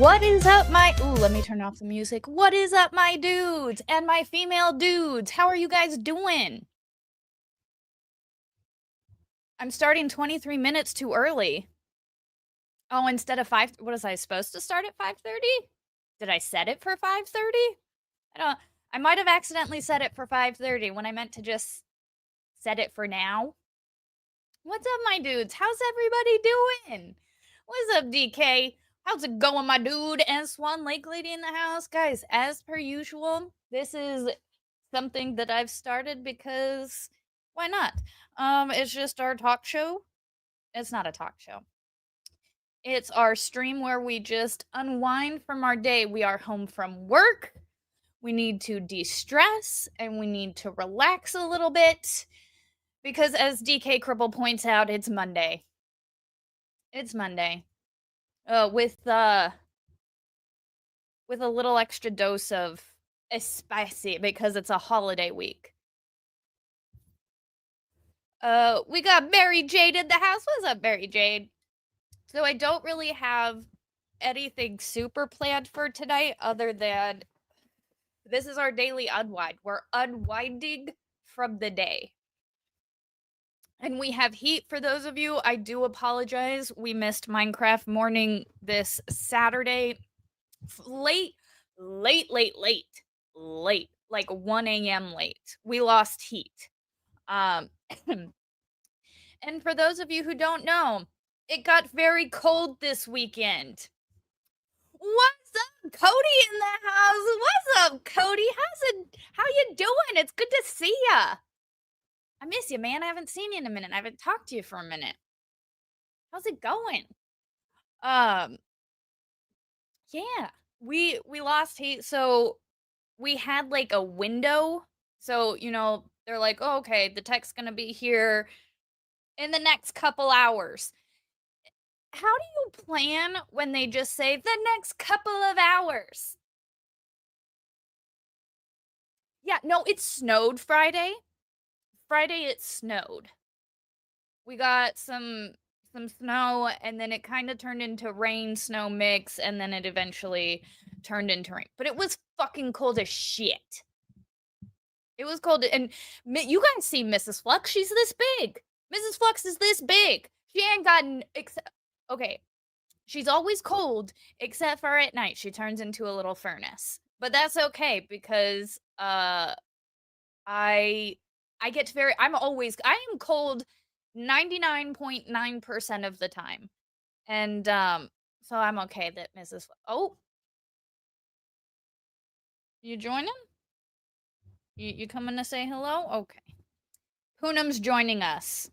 What is up, my... Ooh, let me turn off the music. What is up, my dudes and my female dudes? How are you guys doing? I'm starting 23 minutes too early. Oh, instead of 5... What was I supposed to start at 5:30? Did I set it for 5:30? I might have accidentally set it for 5:30 when I meant to just set it for now. What's up, my dudes? How's everybody doing? What's up, DK? How's it going, my dude? And Swan Lake Lady in the house. Guys, as per usual, this is something that I've started because why not? It's just our talk show. It's not a talk show. It's our stream where we just unwind from our day. We are home from work. We need to de-stress and we need to relax a little bit because, as DK Cripple points out, it's Monday. It's Monday. With a little extra dose of spicy because it's a holiday week. We got Mary Jade in the house. What's up, Mary Jade? So I don't really have anything super planned for tonight other than this is our daily unwind. We're unwinding from the day. And we have heat for those of you. I do apologize. We missed Minecraft morning this Saturday. Late, like 1 a.m. late. We lost heat. And for those of you who don't know, it got very cold this weekend. What's up, Cody in the house? What's up, Cody? How you doing? It's good to see ya. I miss you, man. I haven't seen you in a minute. I haven't talked to you for a minute. How's it going? Yeah. We lost heat, so we had like a window. So, they're like, oh, okay, the tech's gonna be here in the next couple hours. How do you plan when they just say the next couple of hours? Yeah, no, it snowed Friday. Friday it snowed. We got some snow and then it kind of turned into rain snow mix and then it eventually turned into rain. But it was fucking cold as shit. It was cold and you guys see Mrs. Flux, she's this big. Mrs. Flux is this big. She ain't gotten okay. She's always cold except for at night. She turns into a little furnace. But that's okay because I get I am cold 99.9% of the time. And so I'm okay that Mrs. Oh. You joining? You coming to say hello? Okay. Poonam's joining us.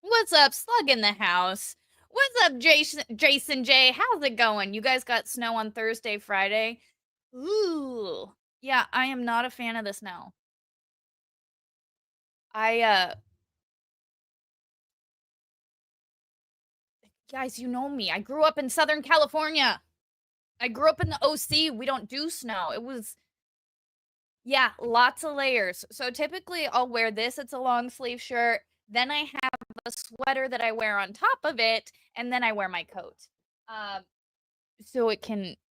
What's up, Slug in the house? What's up, Jason J? How's it going? You guys got snow on Thursday, Friday? Ooh. Yeah, I am not a fan of the snow. Guys, you know me. I grew up in Southern California. I grew up in the OC. We don't do snow. Yeah, lots of layers. So typically I'll wear this. It's a long sleeve shirt. Then I have a sweater that I wear on top of it. And then I wear my coat. So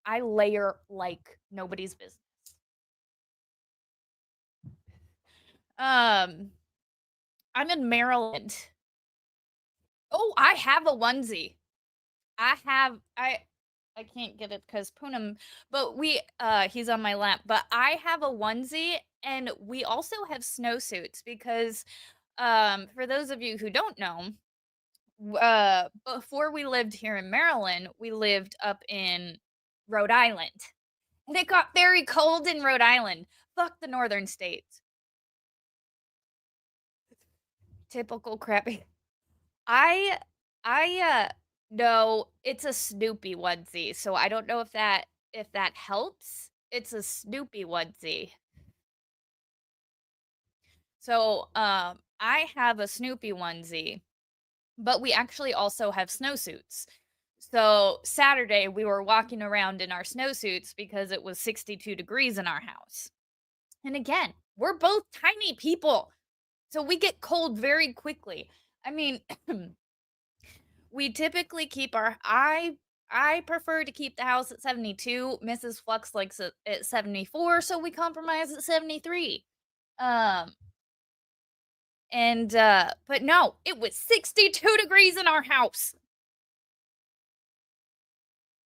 I layer like nobody's business. I'm in Maryland. Oh, I have a onesie. I can't get it because Poonam, but he's on my lap. But I have a onesie, and we also have snowsuits because, for those of you who don't know, before we lived here in Maryland, we lived up in Rhode Island, and it got very cold in Rhode Island. Fuck the northern states. Typical crappy. No, it's a Snoopy onesie, so I don't know if that helps. It's a Snoopy onesie. So, I have a Snoopy onesie, but we actually also have snowsuits. So, Saturday we were walking around in our snowsuits because it was 62 degrees in our house. And again, we're both tiny people, so we get cold very quickly. I mean, we typically keep I prefer to keep the house at 72. Mrs. Flux likes it at 74, so we compromise at 73. Um, but no, it was 62 degrees in our house.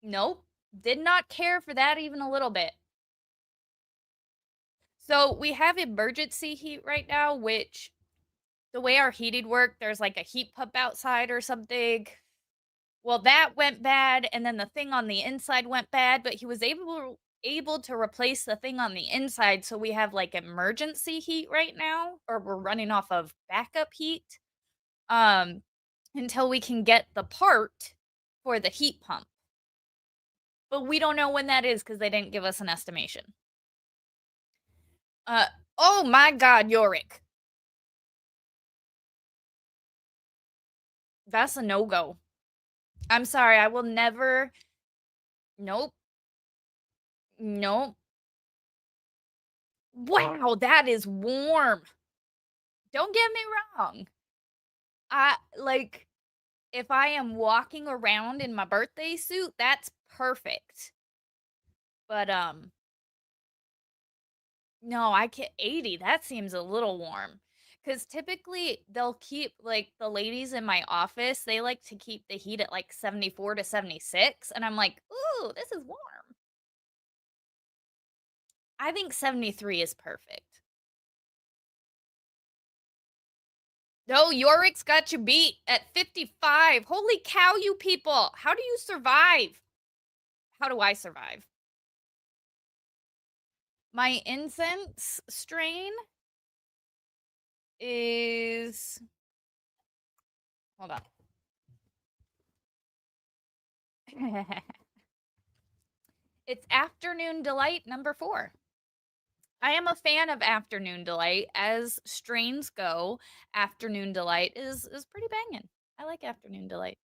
Nope, did not care for that even a little bit. So we have emergency heat right now, which the way our heated work, there's like a heat pump outside or something. Well, that went bad, and then the thing on the inside went bad, but he was able to replace the thing on the inside, so we have like emergency heat right now, or we're running off of backup heat, um, until we can get the part for the heat pump. But we don't know when that is because they didn't give us an estimation. Uh, oh my God, Yorick. That's a no-go. I'm sorry, I will never. Nope. Nope. Wow, that is warm. Don't get me wrong. I like if I am walking around in my birthday suit, that's perfect. But no, I can't 80. That seems a little warm. Cuz typically they'll keep like the ladies in my office, they like to keep the heat at like 74 to 76 and I'm like, "Ooh, this is warm." I think 73 is perfect. No, Yorick's got you beat at 55. Holy cow, you people. How do you survive? How do I survive? My incense strain is hold on. It's Afternoon Delight number 4. I am a fan of Afternoon Delight. As strains go, Afternoon Delight is pretty banging. I like Afternoon Delight.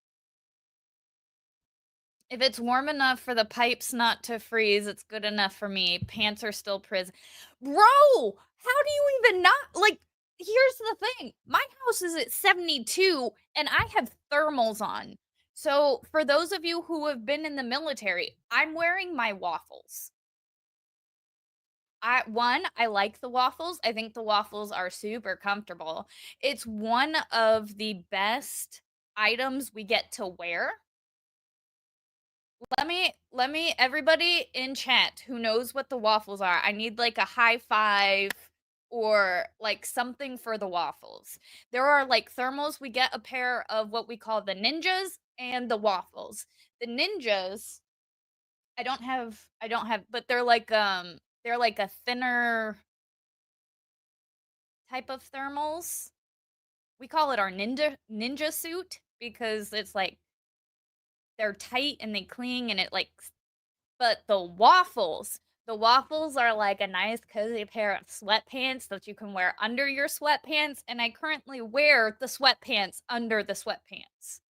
If it's warm enough for the pipes not to freeze, it's good enough for me. Pants are still prison. Bro, how do you even not like here's the thing. My house is at 72 and I have thermals on. So, for those of you who have been in the military, I'm wearing my waffles. I like the waffles. I think the waffles are super comfortable. It's one of the best items we get to wear. Let me everybody in chat who knows what the waffles are. I need like a high five or like something for the waffles. There are like thermals. We get a pair of what we call the ninjas and the waffles. The ninjas, I don't have but they're like a thinner type of thermals. We call it our ninja suit because it's like they're tight and they cling and it like but the waffles are like a nice cozy pair of sweatpants that you can wear under your sweatpants, and I currently wear the sweatpants under the sweatpants.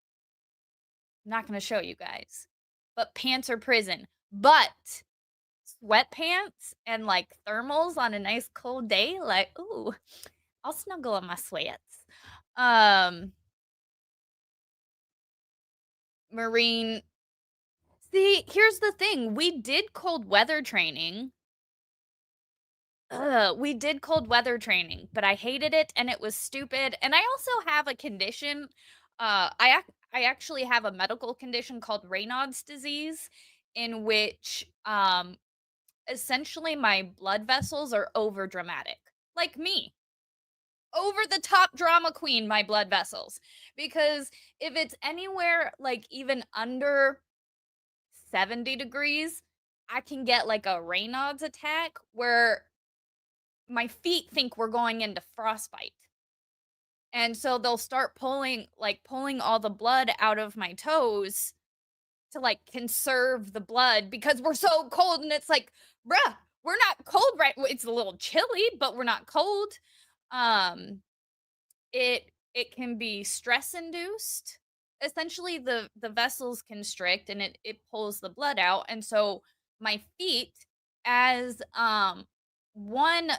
I'm not gonna show you guys, but pants are prison. But sweatpants and like thermals on a nice cold day, like, ooh, I'll snuggle in my sweats. Um, Marine. See, here's the thing. We did cold weather training. We did cold weather training, but I hated it and it was stupid. And I also have a condition. I actually have a medical condition called Raynaud's disease, in which essentially my blood vessels are over dramatic, like me, over the top drama queen. My blood vessels, because if it's anywhere like even under 70 degrees, I can get like a Raynaud's attack where my feet think we're going into frostbite. And so they'll start pulling all the blood out of my toes to like conserve the blood because we're so cold and it's like, bruh, we're not cold right it's a little chilly, but we're not cold. Um it can be stress induced. Essentially the vessels constrict and it pulls the blood out. And so my feet, as one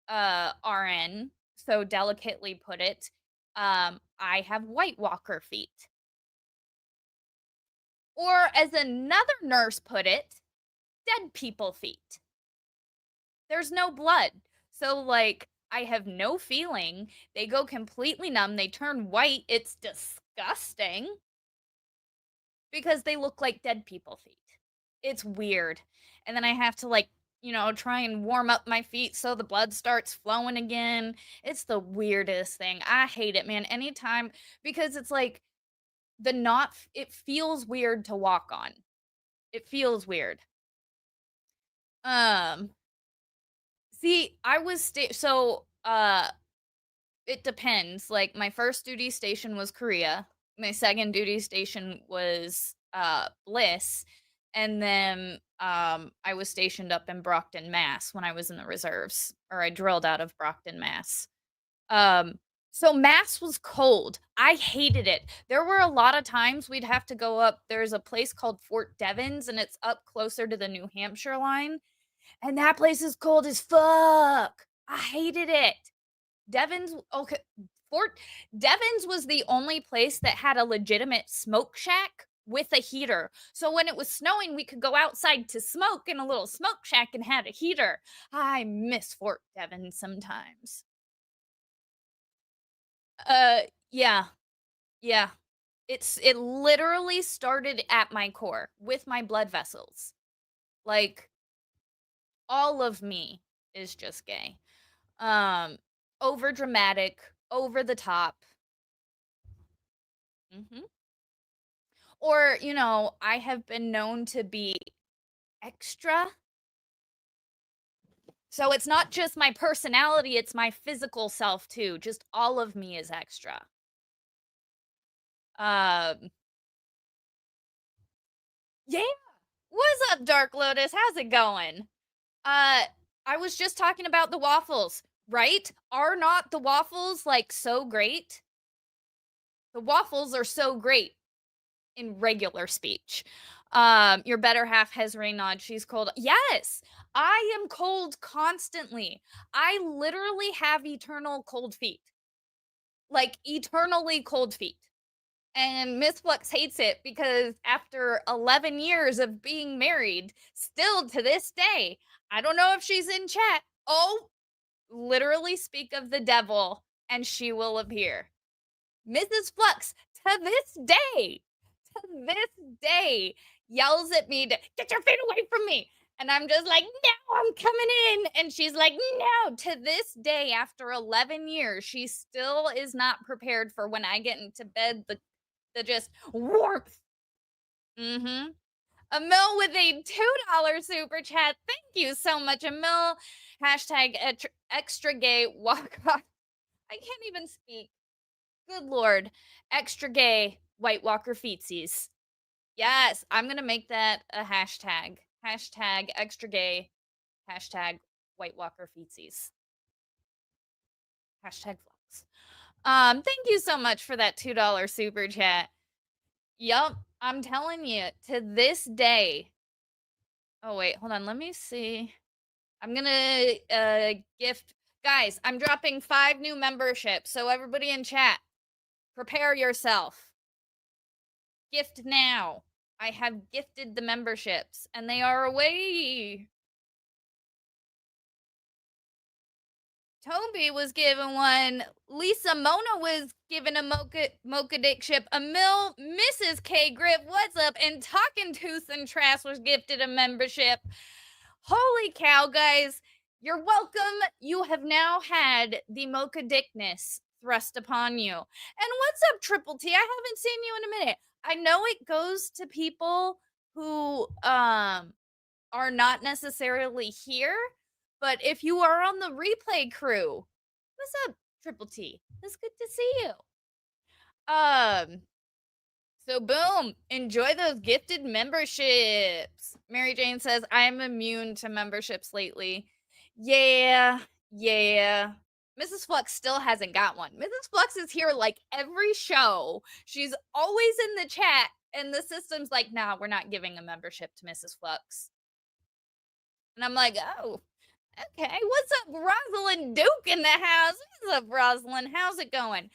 RN so delicately put it, I have White Walker feet. Or as another nurse put it, dead people feet. There's no blood. So, like, I have no feeling. They go completely numb. They turn white. It's disgusting because they look like dead people feet. It's weird. And then I have to, like, try and warm up my feet so the blood starts flowing again. It's the weirdest thing. I hate it, man. Anytime, because it's like it feels weird to walk on. It feels weird. Um, See, I was it depends. Like my first duty station was Korea. My second duty station was Bliss, and then I was stationed up in Brockton, Mass when I was in the reserves, or I drilled out of Brockton, Mass. Um so Mass was cold. I hated it. There were a lot of times we'd have to go up. There's a place called Fort Devens and it's up closer to the New Hampshire line, and that place is cold as fuck. I hated it. Devon's okay. Fort Devon's was the only place that had a legitimate smoke shack with a heater. So when it was snowing, we could go outside to smoke in a little smoke shack and had a heater. I miss Fort Devon sometimes. Uh yeah. Yeah. It literally started at my core with my blood vessels. Like all of me is just gay. Um, over dramatic, over the top. Mhm. Or, I have been known to be extra. So it's not just my personality, it's my physical self too. Just all of me is extra. Um, yeah. What's up, Dark Lotus? How's it going? Uh, I was just talking about the waffles, right? Are not the waffles like so great? The waffles are so great in regular speech. Your better half has Reynard. She's cold. Yes, I am cold constantly. I literally have eternal cold feet, like eternally cold feet. And Miss Flux hates it because after 11 years of being married, still to this day, I don't know if she's in chat. Oh, literally speak of the devil and she will appear. Mrs. Flux, to this day, yells at me to get your feet away from me. And I'm just like, no, I'm coming in. And she's like, no. To this day, after 11 years, she still is not prepared for when I get into bed, the just warmth. Mm-hmm. Emil with a $2 super chat. Thank you so much, Emil. Hashtag extra gay walk off. I can't even speak. Good Lord. Extra gay White Walker feetsies. Yes, I'm gonna make that a hashtag. Hashtag extra gay. Hashtag White Walker feetsies. Hashtag flux. Thank you so much for that $2 super chat. Yup, I'm telling you, to this day. Oh wait, hold on, let me see. I'm gonna gift guys, I'm dropping 5 new memberships, so everybody in chat, prepare yourself. Gift now. I have gifted the memberships and they are away. Toby was given one. Lisa Mona was given a Mocha Dick ship. Emil, Mrs. K Grip, what's up? And Talking Tooth and Trash was gifted a membership. Holy cow, guys. You're welcome. You have now had the Mocha Dickness thrust upon you. And what's up, Triple T? I haven't seen you in a minute. I know it goes to people who are not necessarily here, but if you are on the replay crew, what's up, Triple T? It's good to see you. So boom, enjoy those gifted memberships. Mary Jane says, I'm immune to memberships lately. Yeah. Mrs. Flux still hasn't got one. Mrs. Flux is here like every show. She's always in the chat, and the system's like, nah, we're not giving a membership to Mrs. Flux. And I'm like, oh, okay. What's up, Rosalind Duke in the house? What's up, Rosalind? How's it going?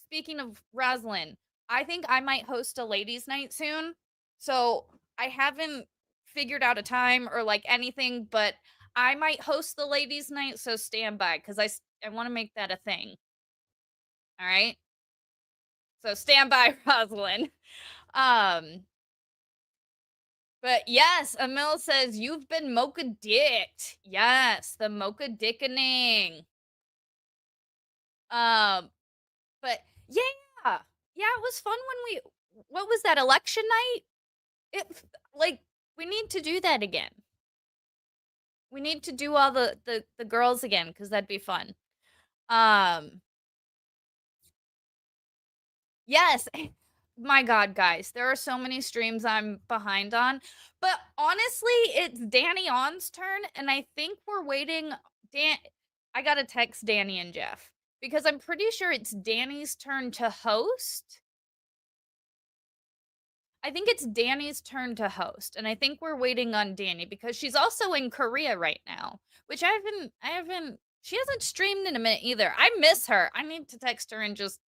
Speaking of Rosalind, I think I might host a ladies' night soon. So I haven't figured out a time or like anything, but I might host the ladies' night. So stand by because I want to make that a thing. All right. So stand by, Rosalind. Um, but yes, Emil says you've been mocha dicked. Yes, the mocha dickening. Um, but yeah, yeah, it was fun when we. What was that election night? It like we need to do that again. We need to do all the girls again because that'd be fun. Um, yes. My God, guys, there are so many streams I'm behind on. But honestly, it's Danny On's turn, and I think we're waiting. I gotta text Danny and Jeff because I'm pretty sure it's Danny's turn to host. I think it's Danny's turn to host, and I think we're waiting on Danny because she's also in Korea right now, which she hasn't streamed in a minute either. I miss her. I need to text her and just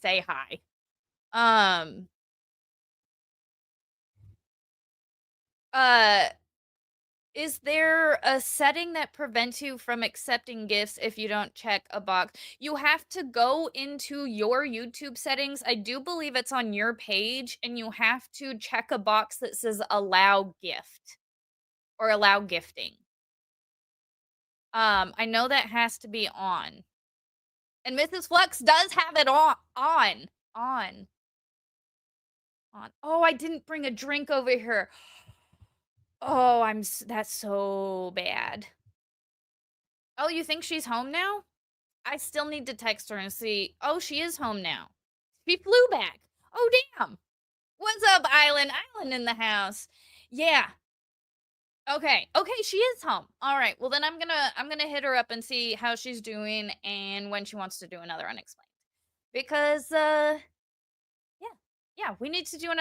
say hi. Um, uh, is there a setting that prevents you from accepting gifts if you don't check a box? You have to go into your YouTube settings. I do believe it's on your page, and you have to check a box that says allow gift or allow gifting. I know that has to be on. And Mrs. Flux does have it on. Oh, I didn't bring a drink over here. Oh, that's so bad. Oh, you think she's home now? I still need to text her and see. Oh, she is home now. She flew back. Oh, damn. What's up, Island? Island in the house. Yeah. Okay. Okay, she is home. All right. Well, then I'm gonna hit her up and see how she's doing and when she wants to do another unexplained. Because yeah. Yeah, we need to do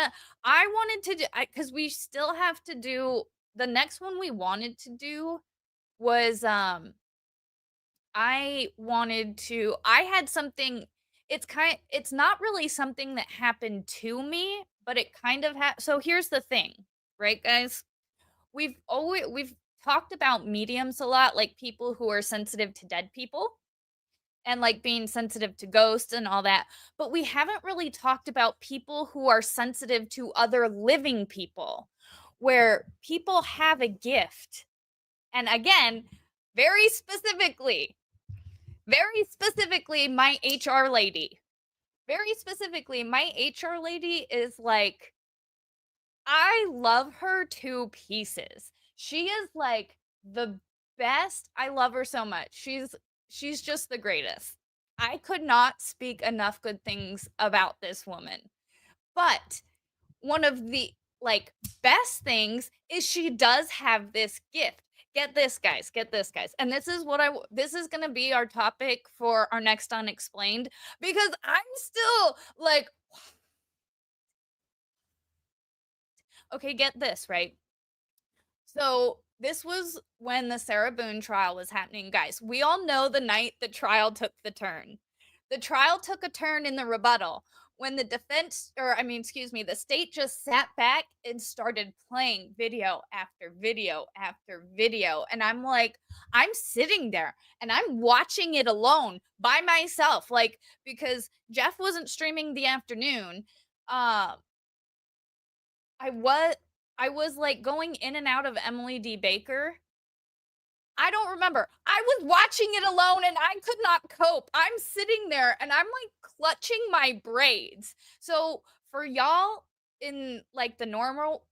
I wanted to do cuz we still have to do the next one we wanted to do was I had something it's not really something that happened to me, but it kind of so here's the thing, right guys? We've talked about mediums a lot, like people who are sensitive to dead people and like being sensitive to ghosts and all that. But we haven't really talked about people who are sensitive to other living people, where people have a gift. And again, very specifically, my HR lady. Very specifically, my HR lady is like, I love her to pieces. She is like the best. I love her so much. She's just the greatest. I could not speak enough good things about this woman. But one of the like best things is she does have this gift. Get this, guys. Get this, guys. And this is going to be our topic for our next unexplained because I'm still like okay, get this, right? So this was when the Sarah Boone trial was happening, guys. We all know the night the trial took the turn. The trial took a turn in the rebuttal when the defense, or I mean, excuse me, the state just sat back and started playing video after video after video. And I'm like, I'm sitting there and I'm watching it alone by myself, like, because Jeff wasn't streaming the afternoon. I was I was like going in and out of Emily D. Baker. I don't remember. I was watching it alone and I could not cope. I'm sitting there and I'm like clutching my braids. So for y'all in like the normal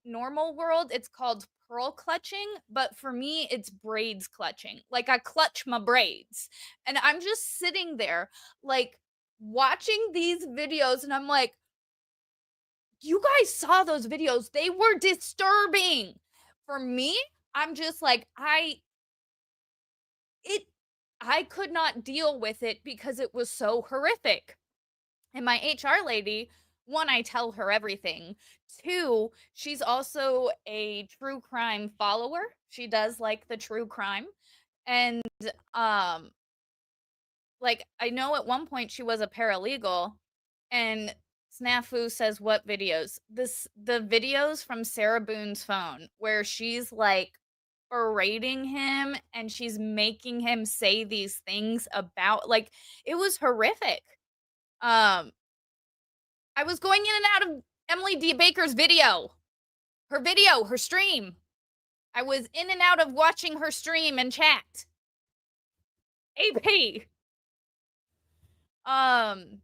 world, it's called pearl clutching, but for me it's braids clutching. Like I clutch my braids. And I'm just sitting there like watching these videos and I'm like, you guys saw those videos. They were disturbing. For me, I'm just like I could not deal with it because it was so horrific. And my HR lady, one, I tell her everything. Two, she's also a true crime follower. She does like the true crime. And um like I know at one point she was a paralegal and Snafu says, "What videos?" The videos from Sarah Boone's phone where she's, like, berating him and she's making him say these things about like, it was horrific. Um, I was going in and out of Emily D. Baker's video, her stream. I was in and out of watching her stream and chat. AP. Um,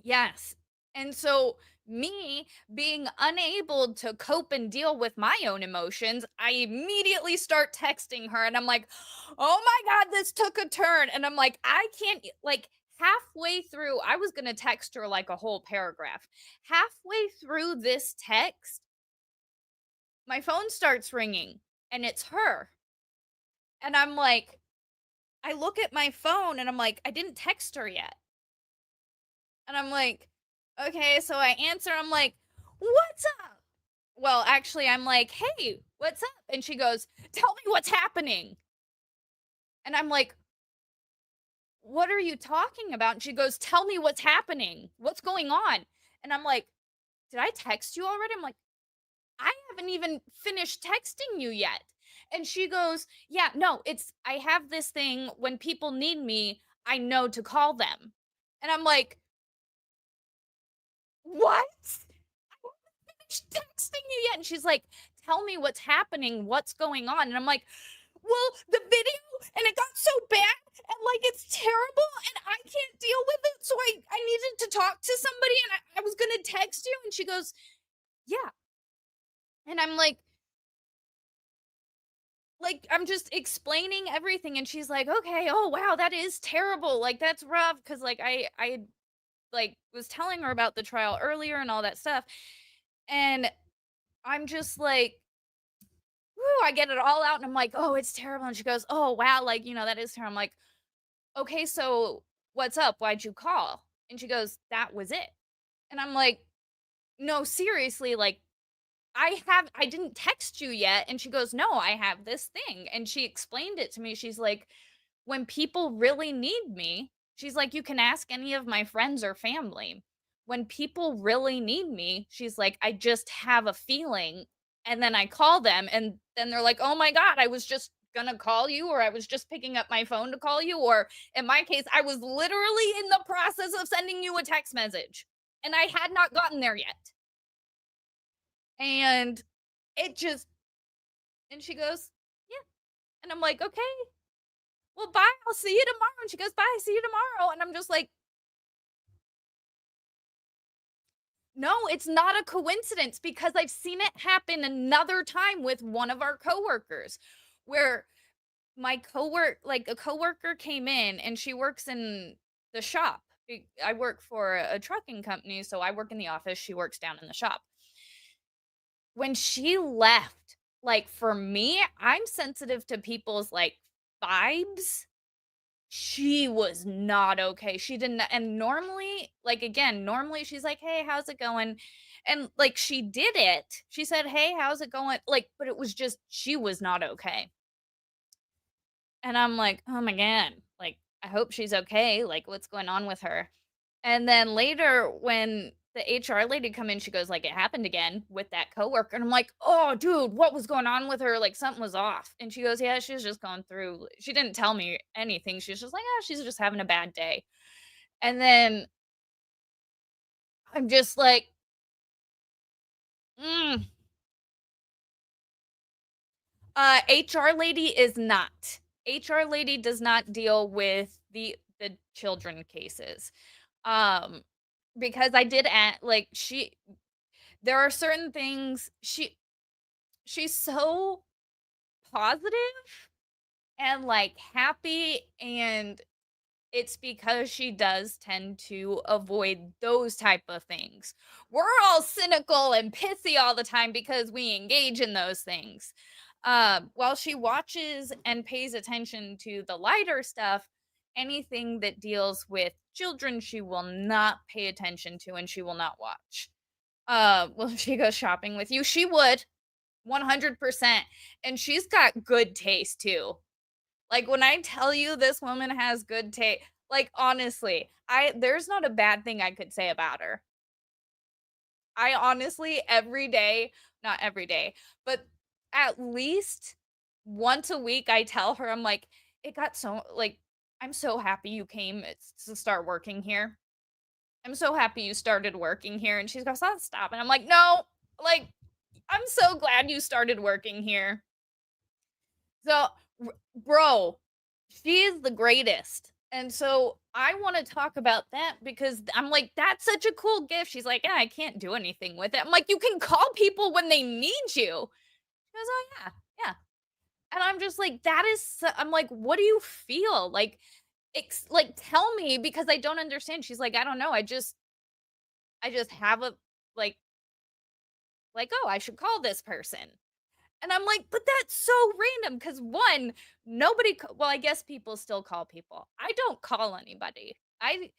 yes. And so me being unable to cope and deal with my own emotions, I immediately start texting her and I'm like, "Oh my god, this took a turn." And I'm like, "I can't like halfway through, I was going to text her like a whole paragraph. Halfway through this text, my phone starts ringing and it's her. And I'm like, I look at my phone and I'm like, I didn't text her yet. And I'm like, okay, so I answer. I'm like, what's up? Well, actually, I'm like, hey, what's up? And she goes, tell me what's happening. And I'm like, what are you talking about? And she goes, tell me what's happening. What's going on? And I'm like, did I text you already? I'm like, I haven't even finished texting you yet. And she goes, yeah, no, I have this thing when people need me, I know to call them. And I'm like, what? Finished texting you yet? And she's like, tell me what's happening, what's going on. And I'm like, well, the video, and it got so bad, and like it's terrible, and I can't deal with it. So I needed to talk to somebody, and I was gonna text you. And she goes, yeah. And I'm like, I'm just explaining everything, and she's like, okay, oh wow, that is terrible. Like that's rough. Cause like I like was telling her about the trial earlier and all that stuff. And I'm just like, woo, I get it all out and I'm like, "Oh, it's terrible." And she goes, "Oh, wow, like, that is terrible." I'm like, "Okay, so what's up? Why'd you call?" And she goes, "That was it." And I'm like, "No, seriously, like I didn't text you yet." And she goes, "No, I have this thing." And she explained it to me. She's like, when people really need me, she's like, you can ask any of my friends or family. When people really need me, she's like, I just have a feeling. And then I call them, and then they're like, oh my God, I was just gonna call you, or I was just picking up my phone to call you. Or in my case, I was literally in the process of sending you a text message and I had not gotten there yet. And it just, and she goes, yeah. And I'm like, okay, well, bye. I'll see you tomorrow. And she goes, bye. See you tomorrow. And I'm just like, no, it's not a coincidence because I've seen it happen another time with one of our coworkers where like a coworker came in and she works in the shop. I work for a trucking company. So I work in the office. She works down in the shop. When she left, like for me, I'm sensitive to people's like vibes. She was not okay. She didn't, and normally, like, again, normally she's like, "Hey, how's it going?" And, like, she did it. She said, "Hey, how's it going?" Like, but it was just she was not okay. And I'm like, "Oh my god, like, I hope she's okay. Like, what's going on with her?" And then later when the HR lady come in, she goes like, "It happened again with that coworker." And I'm like, "Oh, dude, what was going on with her? Like something was off." And she goes, "Yeah, she's just going through." She didn't tell me anything. She's just like, "Oh, she's just having a bad day." And then I'm just like, mm. HR lady is not. HR lady does not deal with the children cases. Um, because I did at like there are certain things she's so positive and like happy, and it's because she does tend to avoid those type of things. We're all cynical and pissy all the time because we engage in those things. While she watches and pays attention to the lighter stuff, anything that deals with children she will not pay attention to and she will not watch. Will she go shopping with you? She would. 100%. And she's got good taste too. Like when I tell you this woman has good taste, like honestly, I there's not a bad thing I could say about her. I honestly every day, not every day, but at least once a week I tell her I'm like, it got so like I'm so happy you came to start working here. I'm so happy you started working here. And she goes, "Oh, stop." And I'm like, "No, like I'm so glad you started working here." So, bro, she is the greatest. And so I want to talk about that because I'm like, that's such a cool gift. She's like, yeah, I can't do anything with it. I'm like, you can call people when they need you. She goes, oh, yeah, yeah. And I'm just like, that is, I'm like, what do you feel? Like, tell me because I don't understand. She's like, I don't know. I just have a, like, oh, I should call this person. And I'm like, but that's so random because one, well, I guess people still call people. I don't call anybody. I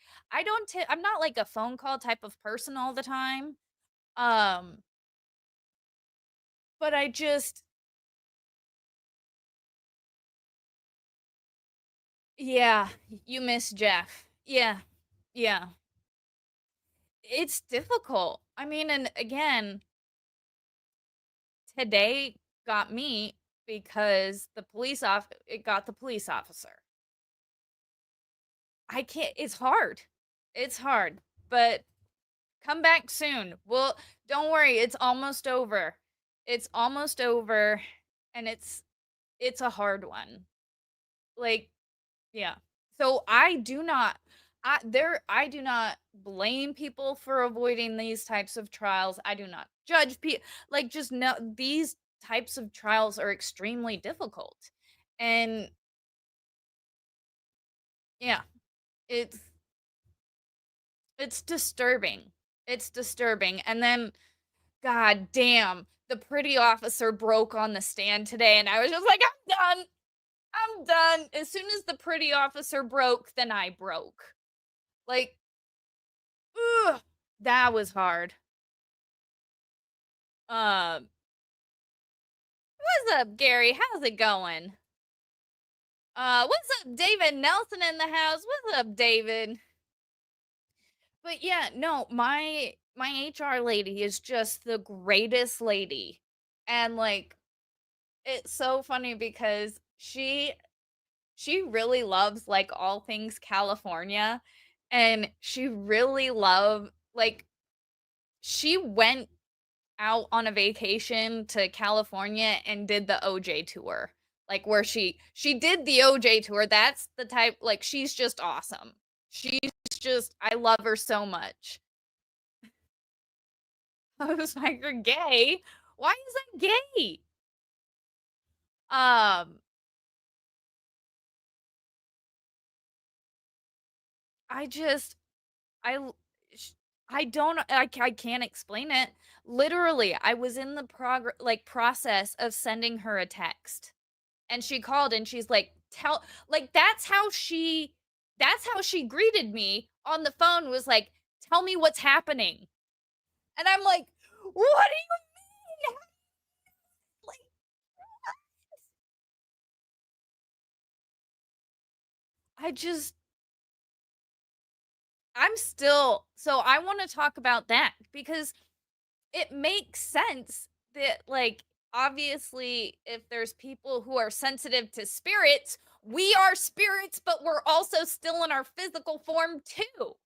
don't I'm not like a phone call type of person all the time. Um, but I just yeah, you miss Jeff. Yeah. Yeah. It's difficult. I mean, and again, today got me because it got the police officer. I can't it's hard. It's hard. But come back soon. Well, don't worry, it's almost over. It's almost over and it's a hard one. Like, yeah. So I do not blame people for avoiding these types of trials. I do not judge people. Like just know these types of trials are extremely difficult. And yeah, it's it's disturbing. It's disturbing. And then God damn, the pretty officer broke on the stand today, and I was just like, I'm done. I'm done. As soon as the pretty officer broke, then I broke. Like, ugh, that was hard. Um, what's up, Gary? How's it going? What's up, David Nelson in the house? What's up, David? But yeah, no, my HR lady is just the greatest lady. And like it's so funny because she really loves like all things California and she really like she went out on a vacation to California and did the OJ tour. Like where she did the OJ tour. That's the type like she's just awesome. She's just I love her so much. I was like, "You're gay? Why is that gay?" Um I just I l- sh- I don't I can't explain it. Literally, I was in the process of sending her a text. And she called and she's like, "Tell like that's how she greeted me on the phone was like, "Tell me what's happening." And I'm like, "What do you mean?" Like I just I'm still so I want to talk about that because it makes sense that like obviously if there's people who are sensitive to spirits, we are spirits but we're also still in our physical form too.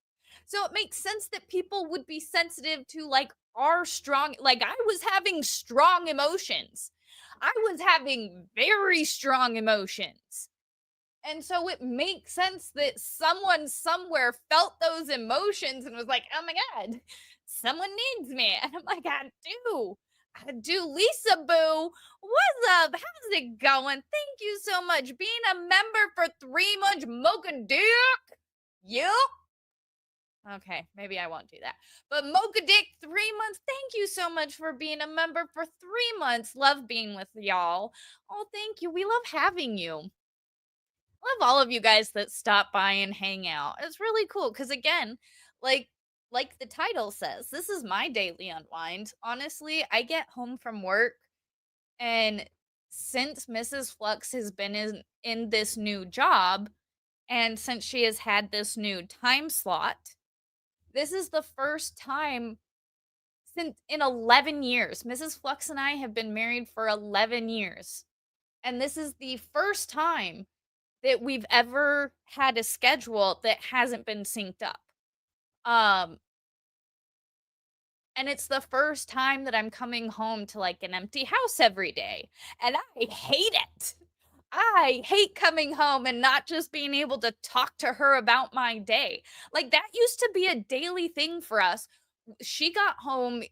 So it makes sense that people would be sensitive to like our strong like I was having strong emotions. I was having very strong emotions. And so it makes sense that someone somewhere felt those emotions and was like, oh my God, someone needs me. And I'm like, I do. I do. Lisa Boo, what's up? How's it going? Thank you so much. Being a member for 3 months, Mocha Dick. Yeah. Okay, maybe I won't do that. But Mocha Dick, 3 months. Thank you so much for being a member for 3 months. Love being with y'all. Oh, thank you. We love having you. Love all of you guys that stop by and hang out. It's really cool because again, like like the title says, this is my daily unwind. Honestly, I get home from work and since Mrs. Flux has been in this new job and since she has had this new time slot, this is the first time since in 11 years. Mrs. Flux and I have been married for 11 years. And this is the first time that we've ever had a schedule that hasn't been synced up. Um, and it's the first time that I'm coming home to like an empty house every day. And I hate it. I hate coming home and not just being able to talk to her about my day. Like that used to be a daily thing for us. She got home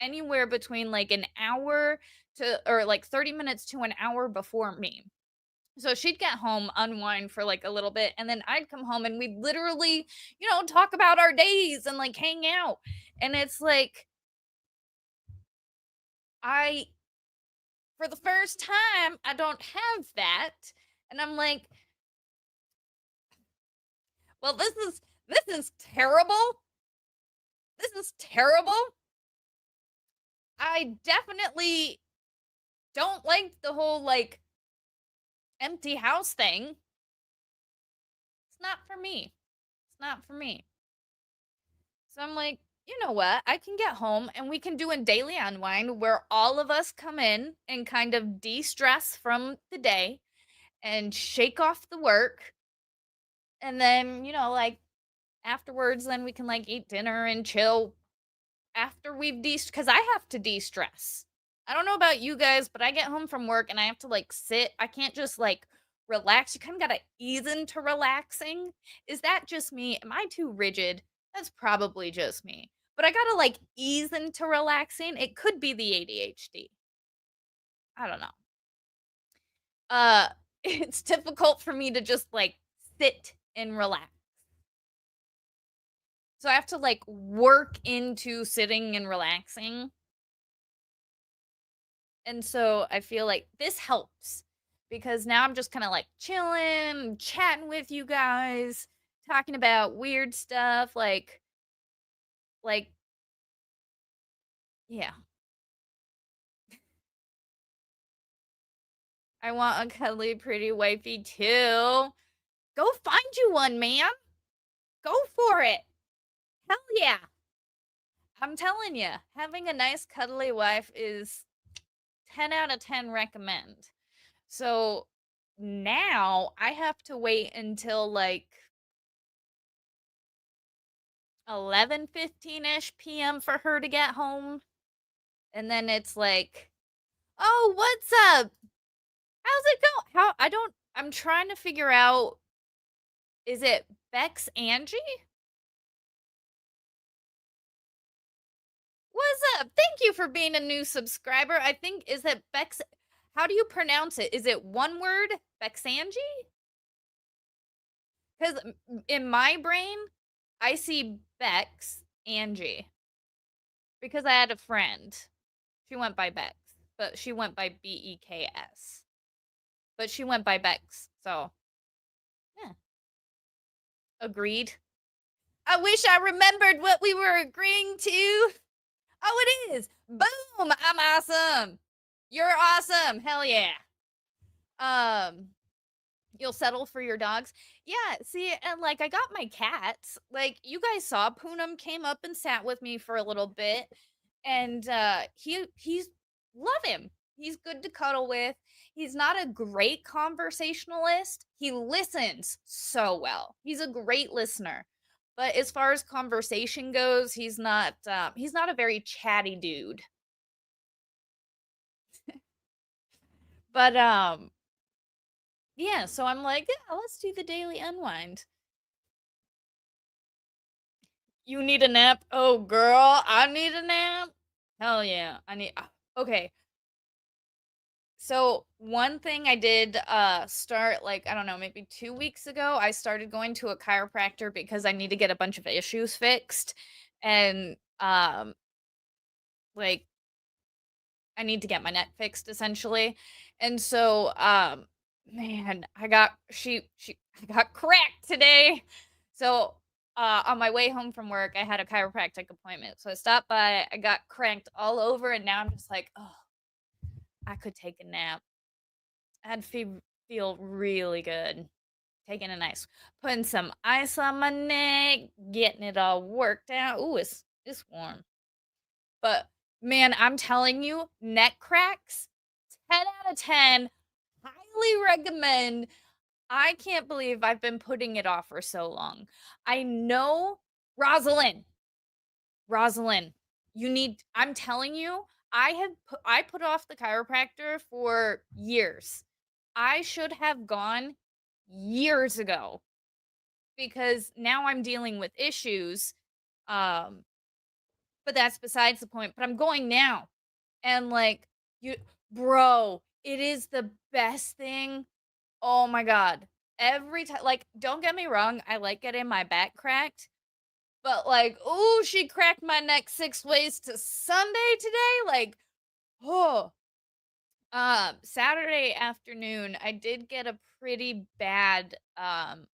anywhere between like an hour to or like 30 minutes to an hour before me. So she'd get home, unwind for like a little bit, and then I'd come home and we'd literally, talk about our days and like hang out. And it's like I for the first time I don't have that. And I'm like, well, this is terrible. This is terrible. I definitely don't like the whole like empty house thing. It's not for me. It's not for me. So I'm like, you know what? I can get home and we can do a daily unwind where all of us come in and kind of de stress from the day and shake off the work. And then, like afterwards, then we can like eat dinner and chill after we've because I have to de-stress. I don't know about you guys, but I get home from work and I have to like sit. I can't just like relax. You kind of got to ease into relaxing. Is that just me? Am I too rigid? That's probably just me. But I got to like ease into relaxing. It could be the ADHD. I don't know. Uh it's difficult for me to just like sit and relax. So I have to like work into sitting and relaxing. And so I feel like this helps because now I'm just kind of like chilling, chatting with you guys, talking about weird stuff like yeah. I want a cuddly pretty wifey too. Go find you one, man. Go for it. Hell yeah. I'm telling you, having a nice cuddly wife is 10 out of 10 recommend. So now I have to wait until like 11:15ish p.m. for her to get home. And then it's like, "Oh, what's up? How's it going?" I'm trying to figure out, is it Bex Angie? What's up? Thank you for being a new subscriber. I think, is it Bex? How do you pronounce it? Is it one word, Bex Angie? Because in my brain, I see Bex Angie because I had a friend. She went by Bex, but she went by Beks. But she went by Bex, so yeah. Agreed. I wish I remembered what we were agreeing to. Oh, it is. Boom! I'm awesome. You're awesome. Hell yeah. Um, you'll settle for your dogs. Yeah, see, and like I got my cats. Like you guys saw, Poonam came up and sat with me for a little bit, and he's love him. He's good to cuddle with. He's not a great conversationalist. He listens so well. He's a great listener. But as far as conversation goes, he's not a very chatty dude. But yeah, so I'm like, yeah, let's do the daily unwind. You need a nap? Oh, girl, I need a nap. Hell yeah. Okay. So, one thing I did start like, I don't know, maybe 2 weeks ago, I started going to a chiropractor because I need to get a bunch of issues fixed. And like I need to get my neck fixed essentially. And so man, I got cracked today. So on my way home from work, I had a chiropractic appointment. So I stopped by, I got cranked all over, and now I'm just like, oh, I could take a nap. I'd feel really good. Taking a nice, putting some ice on my neck, getting it all worked out. Ooh, it's warm. But man, I'm telling you, neck cracks, 10 out of 10, highly recommend. I can't believe I've been putting it off for so long. I know Rosalind. Rosalind, you need I'm telling you, I put off the chiropractor for years. I should have gone years ago because now I'm dealing with issues. Um, but that's besides the point. But I'm going now. And like you bro, it is the best thing. Oh my god. Every time, like, don't get me wrong, I like getting my back cracked. But like, oh, she cracked my neck 6 ways to Sunday today. Like, oh, Saturday afternoon, I did get a pretty bad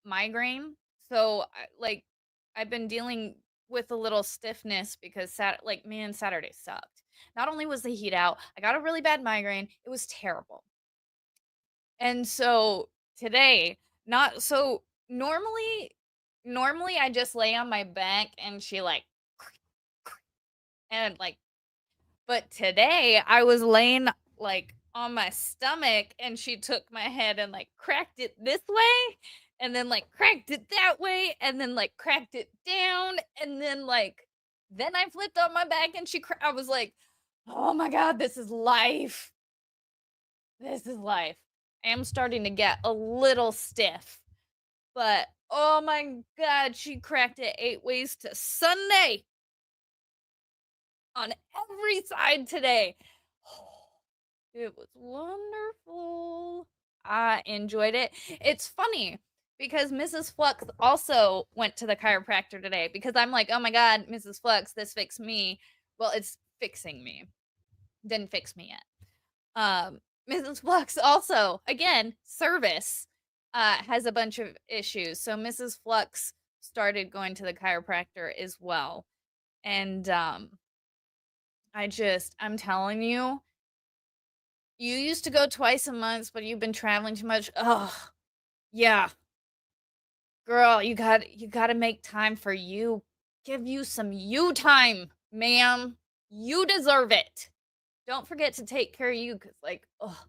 migraine. So, I've been dealing with a little stiffness because man, Saturday sucked. Not only was the heat out, I got a really bad migraine. It was terrible. And so today, not so normally I just lay on my back and she like and like but today I was laying like on my stomach and she took my head and like cracked it this way and then like cracked it that way and then like cracked it down and then I flipped on my back and I was like, "Oh my god, this is life. This is life." I am starting to get a little stiff, but oh my god, she cracked it 8 ways to Sunday on every side today. It was wonderful. I enjoyed it. It's funny because Mrs. Flux also went to the chiropractor today because I'm like, oh my God, Mrs. Flux, this fixed me. Well, it's fixing me. Didn't fix me yet. Mrs. Flux also, again, service, has a bunch of issues. So Mrs. Flux started going to the chiropractor as well. And I'm telling you, you used to go twice a month, but you've been traveling too much. Oh, yeah. Girl, you gotta make time for you. Give you some you time, ma'am. You deserve it. Don't forget to take care of you, cause oh,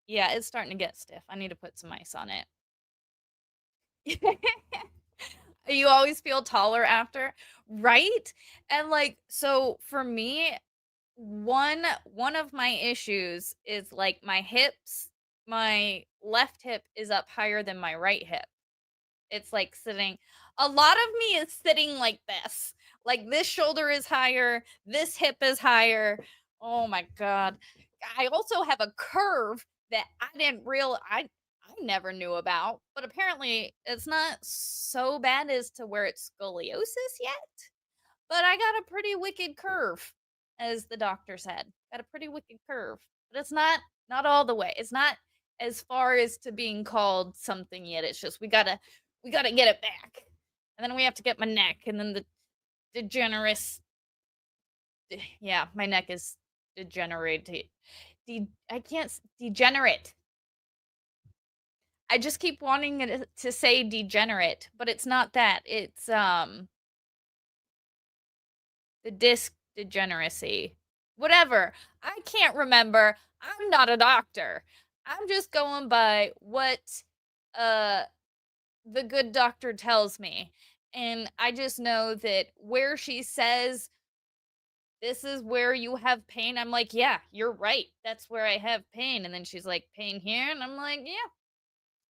yeah, it's starting to get stiff. I need to put some ice on it. You always feel taller after, right? And so for me, one of my issues is like my left hip is up higher than my right hip. It's like sitting a lot of me is sitting like this. Like this shoulder is higher, this hip is higher. Oh my god. I also have a curve that I never knew about, but apparently it's not so bad as to where it's scoliosis yet. But I got a pretty wicked curve, as the doctor said. Got a pretty wicked curve. But it's not all the way. It's not as far as to being called something yet. It's just we gotta get it back. And then we have to get my neck and then the degenerous yeah, my neck is degenerated. I can't degenerate. I just keep wanting it to say degenerate, but it's not that. It's the disc degeneracy. Whatever. I can't remember. I'm not a doctor. I'm just going by what uh the good doctor tells me. And I just know that where she says this is where you have pain, I'm like, yeah, you're right. That's where I have pain. And then she's like, pain here? And I'm like, yeah.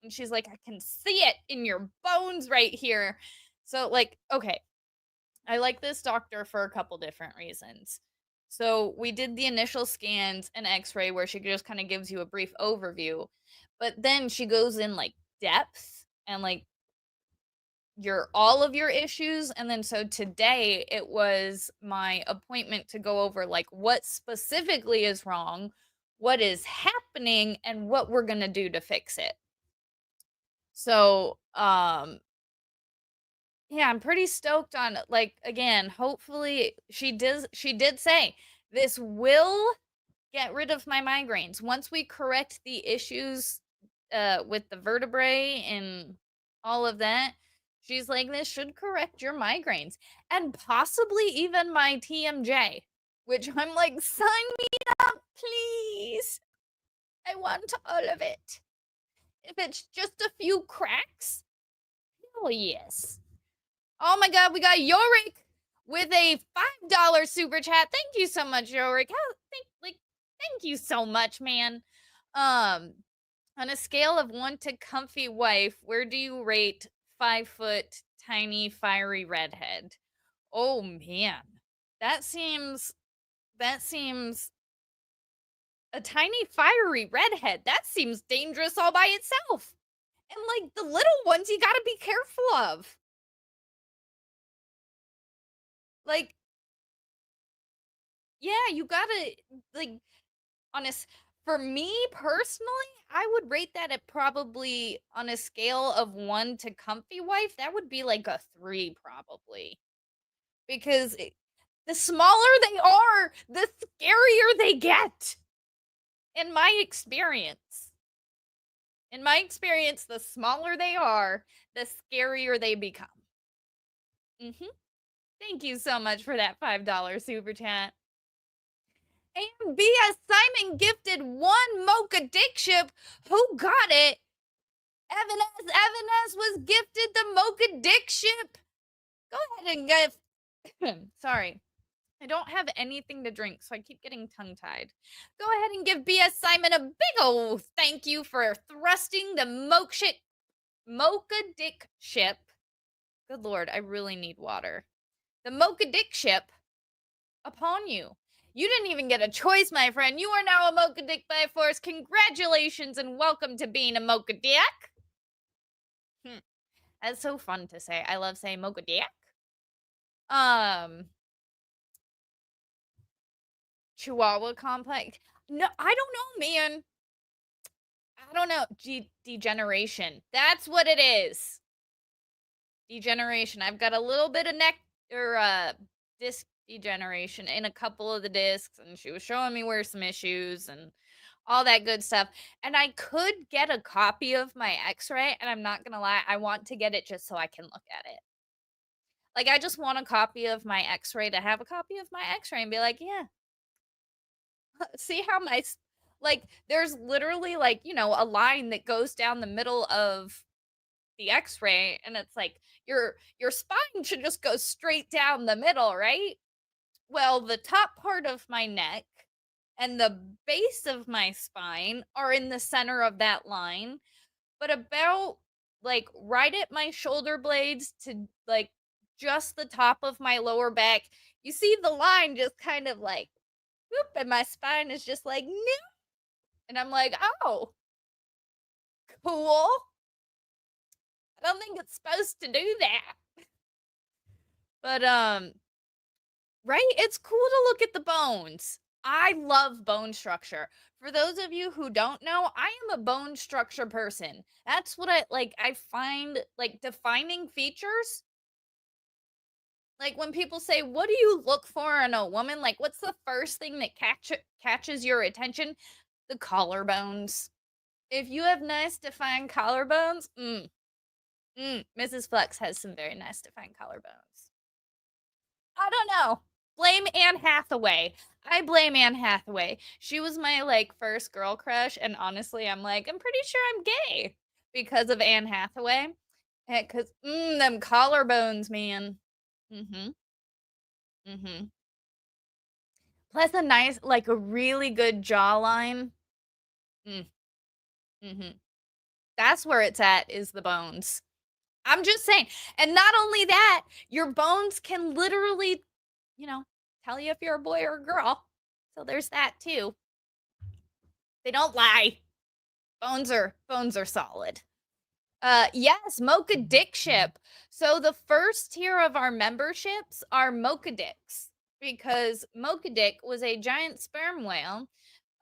And she's like, I can see it in your bones right here. So, okay, I like this doctor for a couple different reasons. So we did the initial scans and x-ray where she just kind of gives you a brief overview, but then she goes in like depth and like your all of your issues. And then so today it was my appointment to go over like what specifically is wrong, what is happening, and what we're going to do to fix it. So yeah, I'm pretty stoked on again, hopefully she did say this will get rid of my migraines. Once we correct the issues with the vertebrae and all of that, She's like, this should correct your migraines and possibly even my TMJ, which I'm like, sign me up, please. I want all of it. If it's just a few cracks, hell yes. Oh my god, we got Yorick with a $5 super chat. Thank you so much, Yorick. Thank you so much, man. On a scale of 1 to comfy wife, where do you rate 5-foot tiny fiery redhead? Oh man. That seems a tiny fiery redhead. That seems dangerous all by itself. And like the little ones you got to be careful of. Like yeah, you got to like honest for me personally, I would rate that at probably on a scale of 1 to comfy wife, that would be like a 3 probably. Because the smaller they are, the scarier they get. In my experience. In my experience, the smaller they are, the scarier they become. Thank you so much for that $5 super chat. And B.S. Simon gifted 1 mocha dick ship. Who got it? Evan S. was gifted the mocha dick ship. Go ahead and give. Sorry. I don't have anything to drink, so I keep getting tongue-tied. Go ahead and give B.S. Simon a big ol' thank you for thrusting the mocha dick ship. Good lord, I really need water. The mocha dick ship upon you. You didn't even get a choice, my friend. You are now a mocha dick by force. Congratulations and welcome to being a mocha dick. That's so fun to say. I love saying mocha dick. Chihuahua complex. No, I don't know, man. I don't know. Degeneration. That's what it is. Degeneration. I've got a little bit of neck or disc degeneration in a couple of the discs, and she was showing me where some issues and all that good stuff. And I could get a copy of my x-ray, and I'm not gonna lie, I want to get it just so I can look at it. Like, I just want a copy of my x-ray to have a copy of my x-ray and be like, yeah, see how my like there's literally like, you know, a line that goes down the middle of the x-ray, and it's like your spine should just go straight down the middle, right? Well, the top part of my neck and the base of my spine are in the center of that line, but about like right at my shoulder blades to like just the top of my lower back, you see the line just kind of like whoop, and my spine is just like no. And I'm like, oh, cool. I don't think it's supposed to do that. But right? It's cool to look at the bones. I love bone structure. For those of you who don't know, I am a bone structure person. That's what I find like defining features. Like when people say, "What do you look for in a woman?" Like what's the first thing that catches your attention? The collarbones. If you have nice defined collarbones, Mrs. Flex has some very nice defined collarbones. I don't know. Blame Anne Hathaway. I blame Anne Hathaway. She was my like first girl crush, and honestly, I'm like, I'm pretty sure I'm gay because of Anne Hathaway. Cause them collarbones, man. Plus a nice, like a really good jawline. That's where it's at, is the bones. I'm just saying. And not only that, your bones can literally, you know, tell you if you're a boy or a girl. So there's that too. They don't lie. Bones are solid. Yes, Mocha Dick Ship. So the first tier of our memberships are Mocha Dicks, because Mocha Dick was a giant sperm whale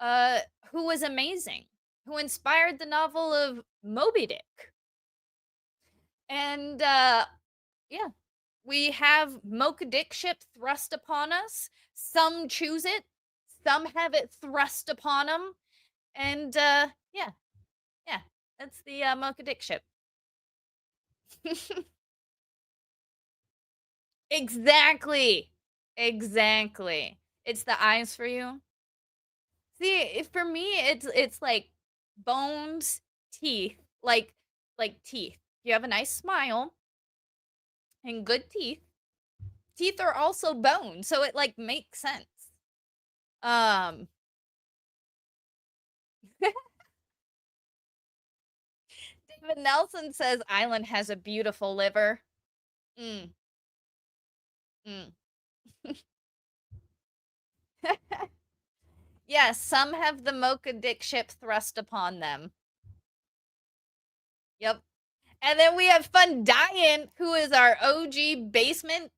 who was amazing, who inspired the novel of Moby Dick. And yeah, we have Mocha Dick Ship thrust upon us. Some choose it, some have it thrust upon them. And yeah, that's the Mocha Dick Ship. Exactly. Exactly. It's the eyes for you. See, for me, it's like bones, teeth, like teeth. You have a nice smile and good teeth. Teeth are also bone, so it like makes sense. Um, David Nelson says Island has a beautiful liver. Mm, mm. Yes, some have the mocha dick ship thrust upon them. Yep. And then we have Fun Dian, who is our OG basement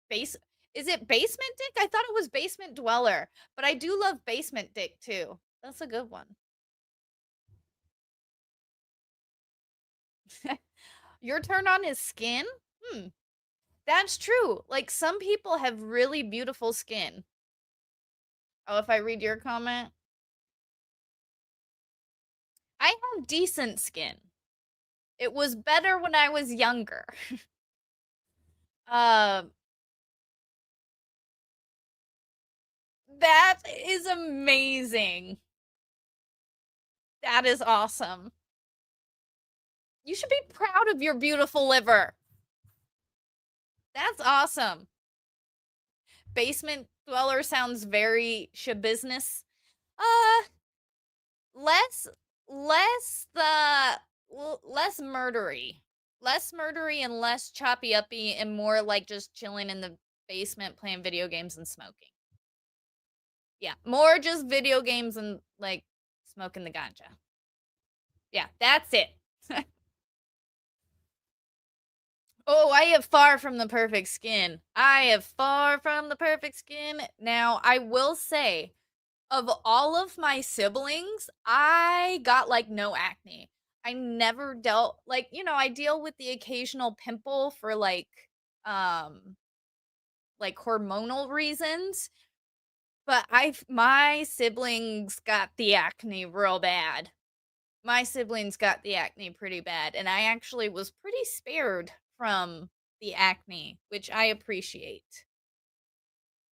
base. Is it basement dick? I thought it was basement dweller, but I do love basement dick too. That's a good one. Your turn on his skin? Hmm. That's true. Like some people have really beautiful skin. Oh, if I read your comment, I have decent skin. It was better when I was younger. Um, that is amazing. That is awesome. You should be proud of your beautiful liver. That's awesome. Basement dweller sounds very shabusiness. Uh, less, less the less murdery, and less choppy uppy, and more like just chilling in the basement playing video games and smoking. Yeah, more just video games and like smoking the ganja. Yeah, that's it. Oh, I have far from the perfect skin. I have far from the perfect skin. Now, I will say, of all of my siblings, I got like no acne. I never dealt like, I deal with the occasional pimple for um like hormonal reasons, but my siblings got the acne real bad. My siblings got the acne pretty bad, and I actually was pretty spared from the acne, which I appreciate.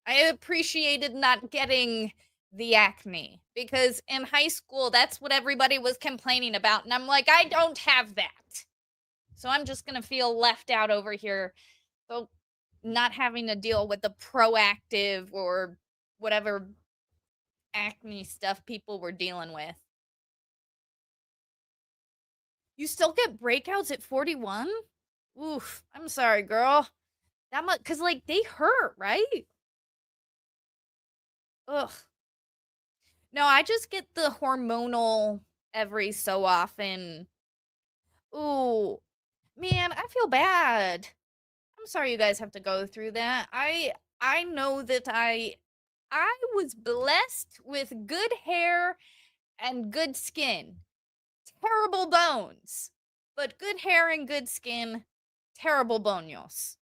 I appreciated not getting the acne because in high school, that's what everybody was complaining about. And I'm like, I don't have that. So I'm just going to feel left out over here. So not having to deal with the proactive or whatever acne stuff people were dealing with. You still get breakouts at 41? Oof, I'm sorry, girl. That much, cause like they hurt, right? Ugh. No, I just get the hormonal every so often. Ooh, man, I feel bad. I'm sorry you guys have to go through that. I know that I was blessed with good hair and good skin. Terrible bones, but good hair and good skin, terrible boños.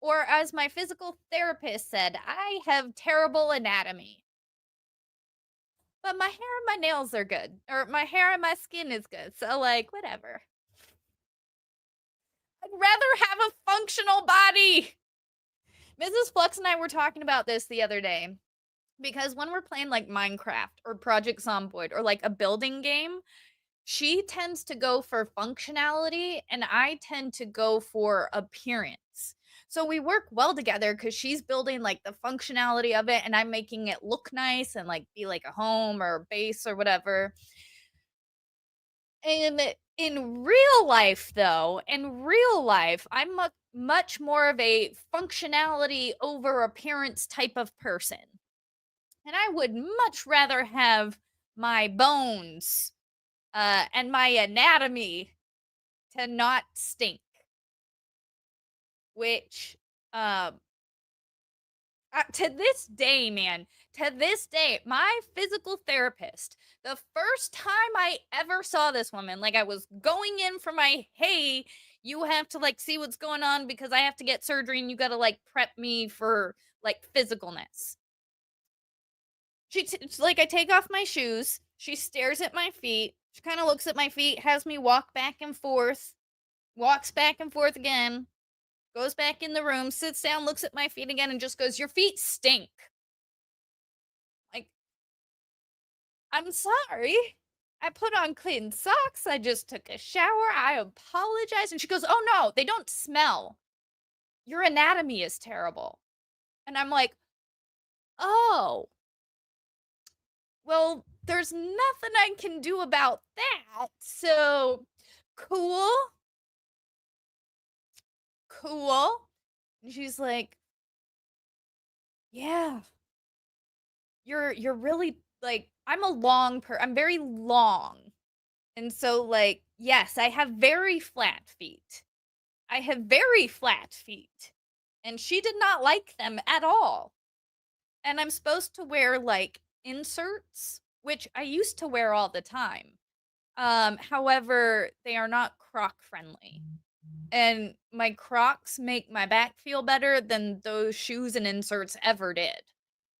Or as my physical therapist said, I have terrible anatomy. But my hair and my nails are good. Or my hair and my skin is good. So, like, whatever. I'd rather have a functional body. Mrs. Flux and I were talking about this the other day. Because when we're playing like Minecraft or Project Zomboid or like a building game, she tends to go for functionality and I tend to go for appearance. So we work well together because she's building like the functionality of it and I'm making it look nice and like be like a home or a base or whatever. And in real life, though, I'm much more of a functionality over appearance type of person. And I would much rather have my bones and my anatomy to not stink, which to this day, man, to this day, my physical therapist, the first time I ever saw this woman, like I was going in for my, hey, you have to like see what's going on because I have to get surgery and you got to like prep me for like physicalness. Like, I take off my shoes. She stares at my feet. She kind of looks at my feet, has me walk back and forth, walks back and forth again. goes back in the room, sits down, looks at my feet again, and just goes, "Your feet stink." Like, I'm sorry. I put on clean socks. I just took a shower. I apologize. And she goes, "Oh no, they don't smell. Your anatomy is terrible." And I'm like, "Oh, well, there's nothing I can do about that. So, cool, cool." And she's like, "Yeah, you're really like I'm very long. And so like, yes, I have very flat feet. I have very flat feet." And she did not like them at all. And I'm supposed to wear like inserts, which I used to wear all the time. However, they are not croc friendly. And my Crocs make my back feel better than those shoes and inserts ever did.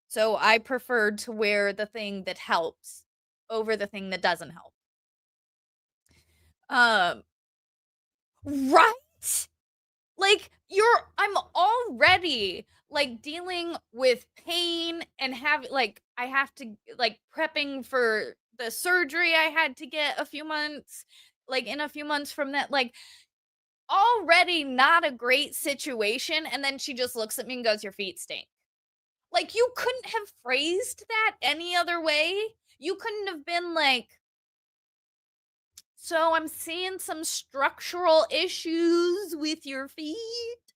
So I preferred to wear the thing that helps over the thing that doesn't help. Um, right? Like I'm already like dealing with pain and I have to like prepping for the surgery I had to get a few months, like in a few months from that, like already not a great situation. And then she just looks at me and goes, "Your feet stink." Like, you couldn't have phrased that any other way. You couldn't have been like, "So I'm seeing some structural issues with your feet."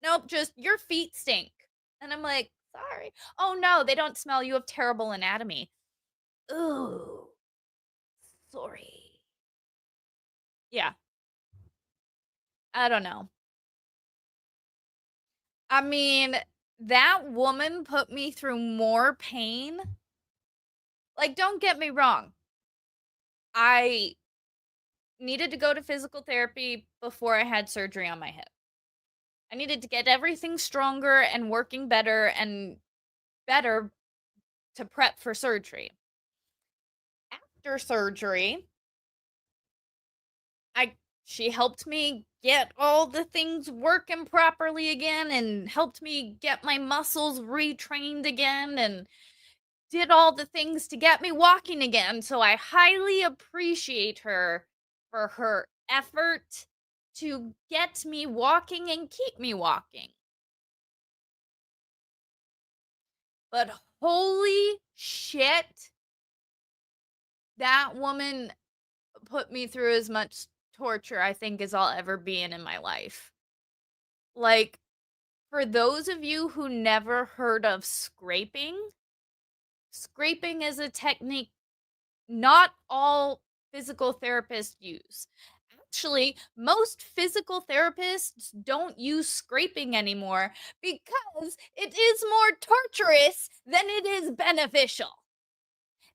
Nope, just, "Your feet stink." And I'm like, "Sorry." "Oh, no, they don't smell. You have terrible anatomy." Ooh, sorry. Yeah, I don't know. I mean, that woman put me through more pain. Like, don't get me wrong. I needed to go to physical therapy before I had surgery on my hip. I needed to get everything stronger and working better and better to prep for surgery. After surgery, I she helped me get all the things working properly again and helped me get my muscles retrained again and did all the things to get me walking again. So I highly appreciate her for her effort to get me walking and keep me walking. But holy shit, that woman put me through as much torture I think as I'll ever be in my life. Like, for those of you who never heard of scraping, scraping is a technique not all physical therapists use. Actually, most physical therapists don't use scraping anymore because it is more torturous than it is beneficial.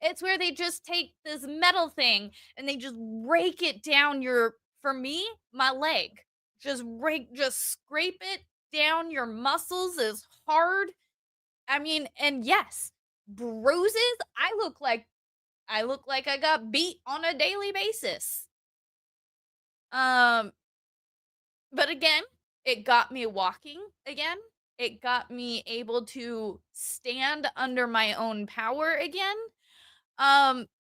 It's where they just take this metal thing and they just rake it down for me, my leg. Just scrape it down your muscles as hard. I mean, and yes, bruises. I look like I got beat on a daily basis. Um, but again, it got me walking again. It got me able to stand under my own power again.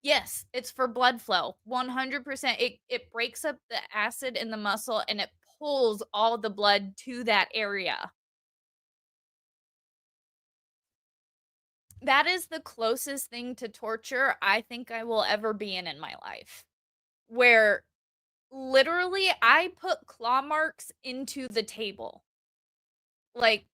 Yes, it's for blood flow. 100%. It breaks up the acid in the muscle and it pulls all the blood to that area. That is the closest thing to torture I think I will ever be in my life. Where literally I put claw marks into the table. Like,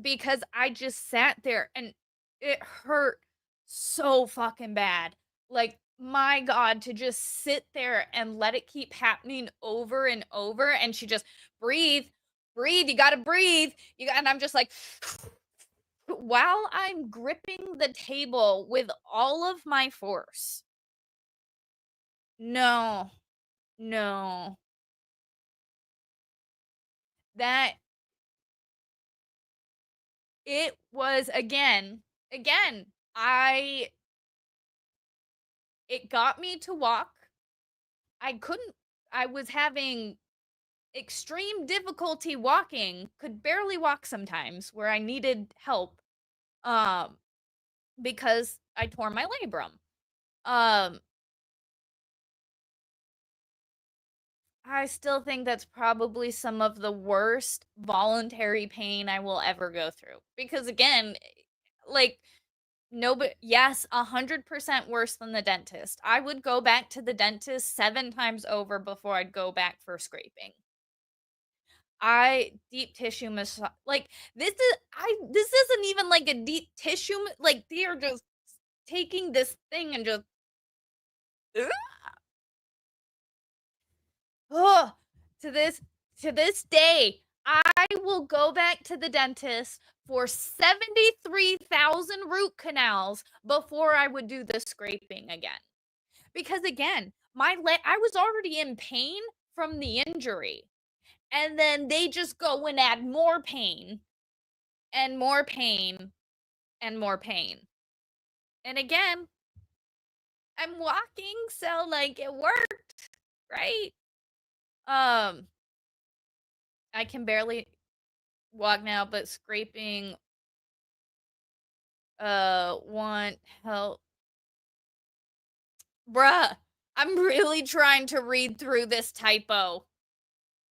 because I just sat there and it hurt so fucking bad. Like, my God, to just sit there and let it keep happening over and over. And she just breathe, breathe, you gotta breathe. And I'm just like, while I'm gripping the table with all of my force. No, no. That it was again, I it got me to walk. I couldn't I was having extreme difficulty walking, could barely walk sometimes, where I needed help, um, because I tore my labrum. Um, I still think that's probably some of the worst voluntary pain I will ever go through. Because again, like, no, but yes, 100% worse than the dentist. I would go back to the dentist 7 times over before I'd go back for scraping. I deep tissue massage, like, this isn't even like a deep tissue, like, they are just taking this thing and just ugh, to this to this day, I will go back to the dentist for 73,000 root canals before I would do the scraping again. Because again, I was already in pain from the injury. And then they just go and add more pain and more pain and more pain. And again, I'm walking, so like it worked, right? Um, I can barely walk now, but scraping want help. Bruh, I'm really trying to read through this typo.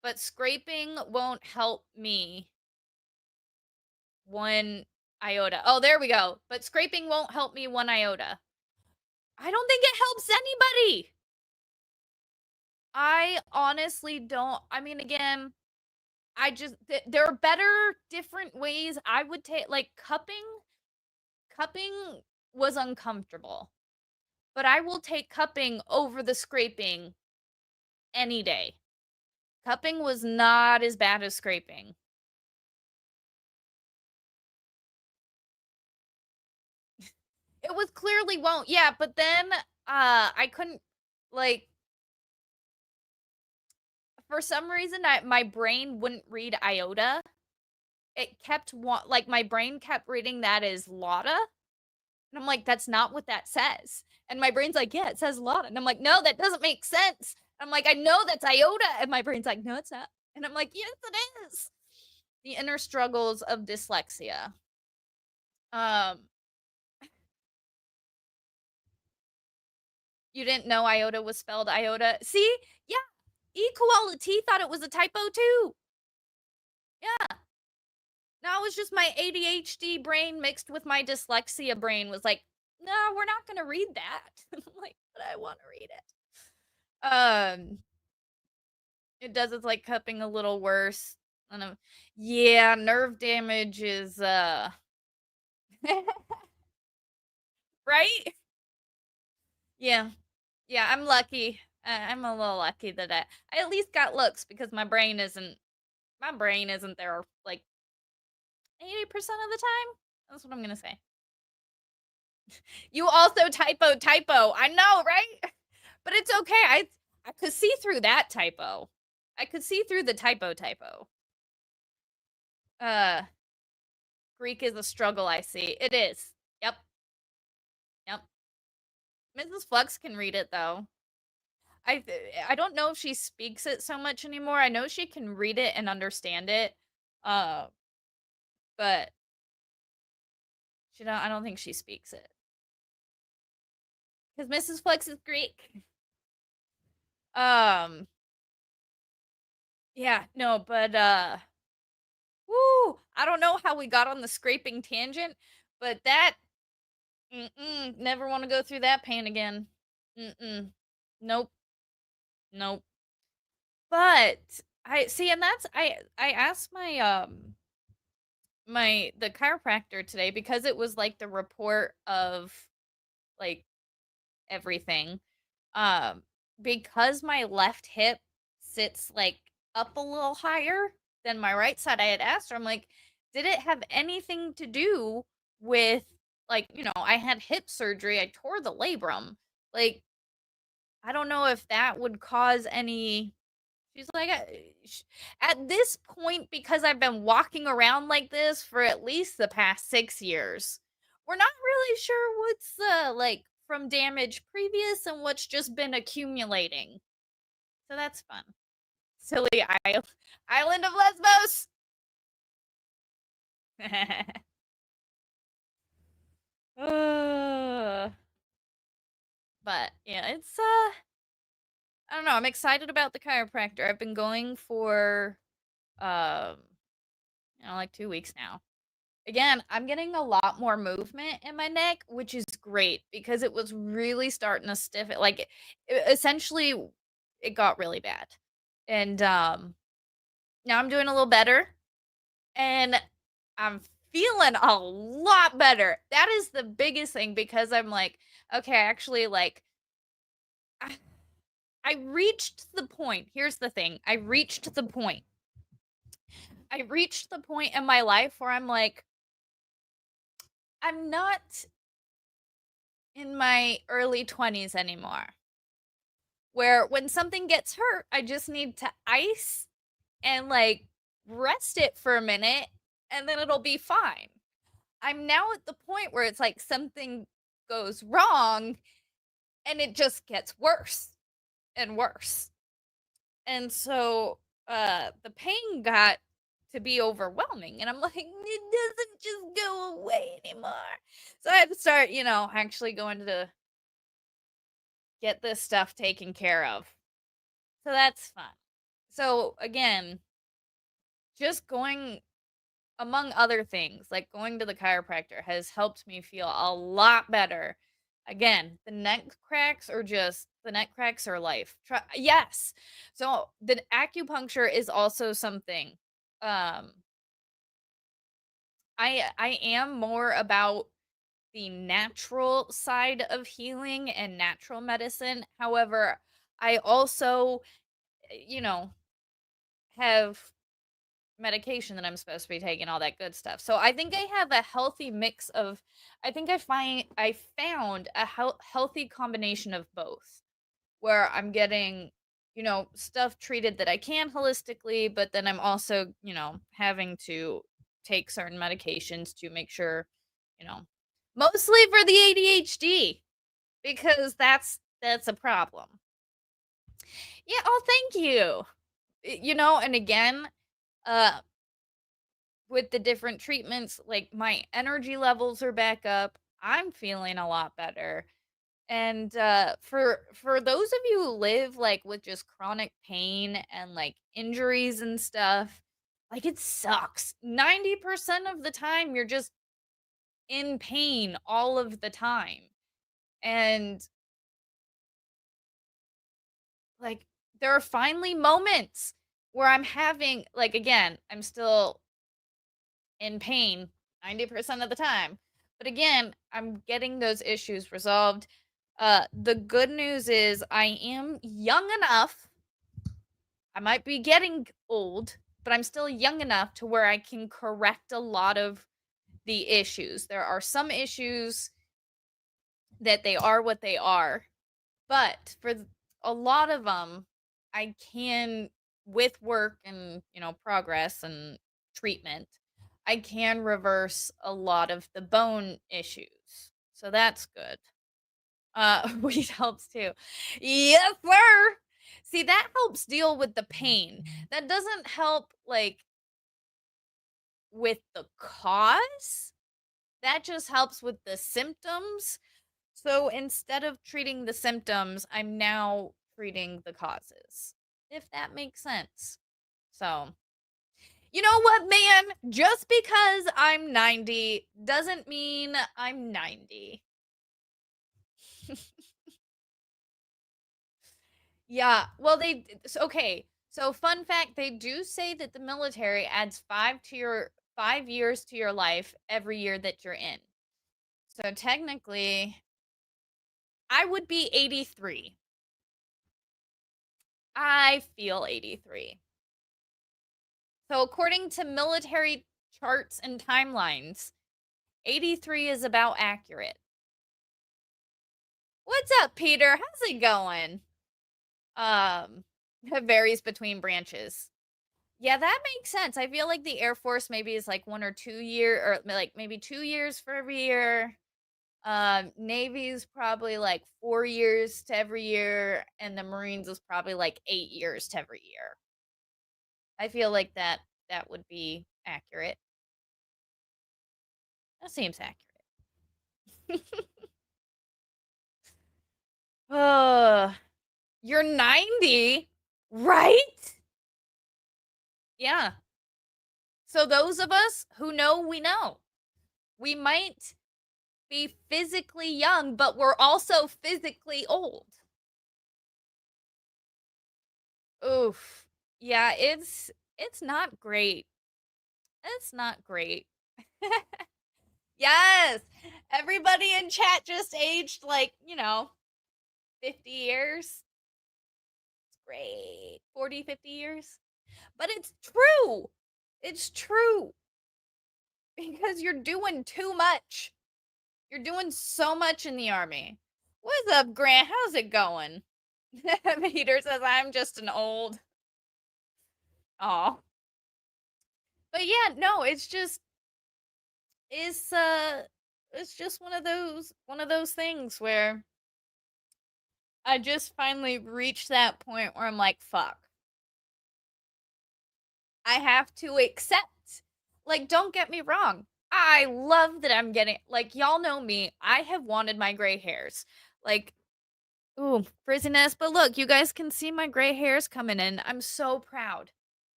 But scraping won't help me 1 iota. Oh, there we go. But scraping won't help me 1 iota. I don't think it helps anybody. I honestly don't. I mean, again, there are better, different ways I would take, like, cupping. Cupping was uncomfortable, but I will take cupping over the scraping any day. Cupping was not as bad as scraping. It was clearly won't. Yeah, but then I couldn't, like, for some reason my brain wouldn't read iota. It kept like, my brain kept reading that as Lotta. And I'm like, that's not what that says. And my brain's like, yeah, it says Lotta. And I'm like, no, that doesn't make sense. I'm like, I know that's iota. And my brain's like, no, it's not. And I'm like, yes, it is. The inner struggles of dyslexia. Um, you didn't know iota was spelled iota. See? Yeah. E koala T thought it was a typo too. Yeah. Now it was just my ADHD brain mixed with my dyslexia brain was like, no, we're not gonna read that. I'm like, but I want to read it. It does, it's like cupping a little worse. I don't know. Yeah, nerve damage is right? Yeah. Yeah, I'm lucky. I'm a little lucky that I at least got looks because my brain isn't there like 80% of the time. That's what I'm gonna say. You also typo. I know, right? But it's okay. I could see through that typo. I could see through the typo. Uh Greek is a struggle, I see. It is. Yep. Yep. Mrs. Flux can read it though. I I don't know if she speaks it so much anymore. I know she can read it and understand it. Uh but I don't think she speaks it. Cuz Mrs. Flux is Greek. Um yeah, no, but woo, I don't know how we got on the scraping tangent, but that never want to go through that pain again. Nope. Nope. But I see, and that's I asked the chiropractor today because it was like the report of like everything. Um because my left hip sits like up a little higher than my right side, I had asked her, I'm like, did it have anything to do with, like, I had hip surgery, I tore the labrum. Like, I don't know if that would cause any. She's like, at this point, because I've been walking around like this for at least the past 6 years, we're not really sure what's like from damage previous and what's just been accumulating. So that's fun. Silly island of Lesbos. uh, but yeah, it's I don't know. I'm excited about the chiropractor. I've been going for um like 2 weeks now. Again, I'm getting a lot more movement in my neck, which is great because it was really starting to stiff it. Like essentially it got really bad. And now I'm doing a little better and I'm feeling a lot better. That is the biggest thing because I'm like, okay, actually like I reached the point. Here's the thing. I reached the point. I reached the point in my life where I'm like, I'm not in my early 20s anymore. Where when something gets hurt, I just need to ice and like rest it for a minute and then it'll be fine. I'm now at the point where it's like something goes wrong and it just gets worse and worse. And so the pain got to be overwhelming and I'm like, it doesn't just go away anymore. So I had to start, actually going to get this stuff taken care of. So that's fun. So again, just going among other things, like going to the chiropractor has helped me feel a lot better. Again, the neck cracks are life. Yes. So the acupuncture is also something. I am more about the natural side of healing and natural medicine. However, I also, you know, have medication that I'm supposed to be taking, all that good stuff. So I think I have a healthy mix of I found a healthy combination of both where I'm getting, stuff treated that I can holistically, but then I'm also, having to take certain medications to make sure, you know, mostly for the ADHD because that's a problem. Yeah, oh, thank you. And again, uh with the different treatments, like my energy levels are back up. I'm feeling a lot better. And for those of you who live like with just chronic pain and like injuries and stuff, like it sucks. 90% of the time you're just in pain all of the time. And like there are finally moments where I'm having like again, I'm still in pain 90% of the time. But again, I'm getting those issues resolved. The good news is I am young enough. I might be getting old, but I'm still young enough to where I can correct a lot of the issues. There are some issues that they are what they are, but for a lot of them, I can, with work and, progress and treatment, I can reverse a lot of the bone issues. So that's good. Weed helps too. Yes, sir. See, that helps deal with the pain. That doesn't help, like, with the cause. That just helps with the symptoms. So instead of treating the symptoms, I'm now treating the causes, if that makes sense. So, you know what, man? Just because I'm 90 doesn't mean I'm 90. Yeah, well, okay. So, fun fact, they do say that the military adds 5 years to your life every year that you're in. So technically, I would be 83. I feel 83. So according to military charts and timelines, 83 is about accurate. What's up, Peter? How's it going? It varies between branches. Yeah, that makes sense. I feel like the Air Force maybe is like 1 or 2 year, or like maybe 2 years for every year. Navy's probably like 4 years to every year, and the Marines is probably like 8 years to every year. I feel like that would be accurate. That seems accurate. Uh, you're 90, right? Yeah. So those of us who know, we know. We might be physically young, but we're also physically old. Oof. Yeah, it's not great. It's not great. Yes. Everybody in chat just aged like, 50 years. It's great. 40, 50 years. But it's true. It's true. Because you're doing too much. You're doing so much in the army. What's up, Grant? How's it going? Peter says I'm just an old. Aw. But yeah, no, it's it's just one of those things where I just finally reached that point where I'm like, fuck. I have to accept. Like, don't get me wrong. I love that I'm getting, like, y'all know me. I have wanted my gray hairs. Like, ooh, frizziness. But look, you guys can see my gray hairs coming in. I'm so proud.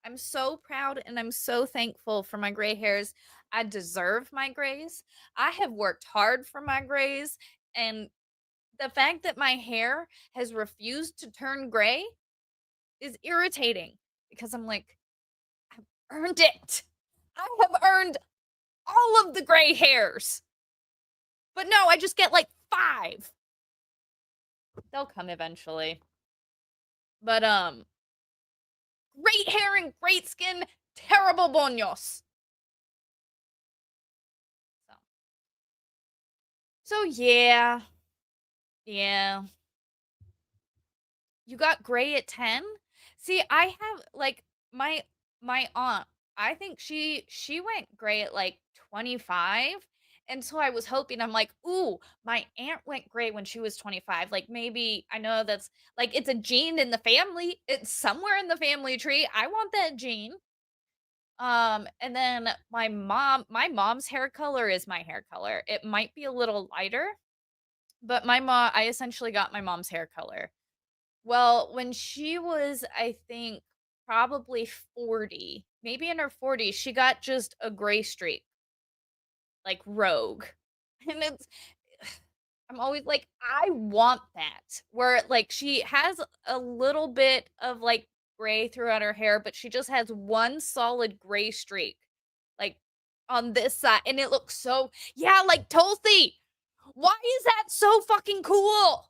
I'm so proud and I'm so thankful for my gray hairs. I deserve my grays. I have worked hard for my grays. And the fact that my hair has refused to turn gray is irritating because I'm like, I've earned it. I have earned all of the gray hairs. But no, I just get like 5. They'll come eventually. But great hair and great skin, terrible boños. So yeah. Yeah. You got gray at 10? See, I have like my aunt, I think she went gray at like 25. And so I was hoping, I'm like, ooh, my aunt went gray when she was 25. Like maybe I know that's like it's a gene in the family. It's somewhere in the family tree. I want that gene. And then my mom's hair color is my hair color. It might be a little lighter, but I essentially got my mom's hair color. Well, when she was, I think, probably 40, maybe in her 40s, she got just a gray streak, like rogue. And I'm always like, I want that. Where like she has a little bit of like gray throughout her hair, but she just has one solid gray streak, like on this side. And it looks so, yeah, like Tulsi. Why is that so fucking cool?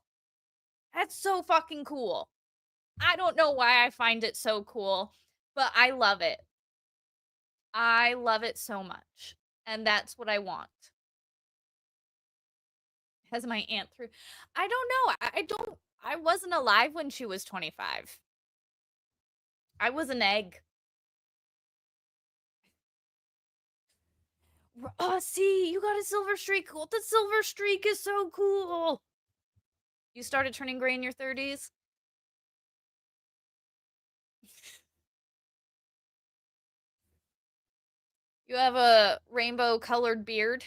That's so fucking cool. I don't know why I find it so cool, but I love it. I love it so much. And that's what I want. As my aunt through. I don't know. I wasn't alive when she was 25. I was an egg. Oh, see, you got a silver streak. Cool. The silver streak is so cool. You started turning gray in your 30s? You have a rainbow colored beard?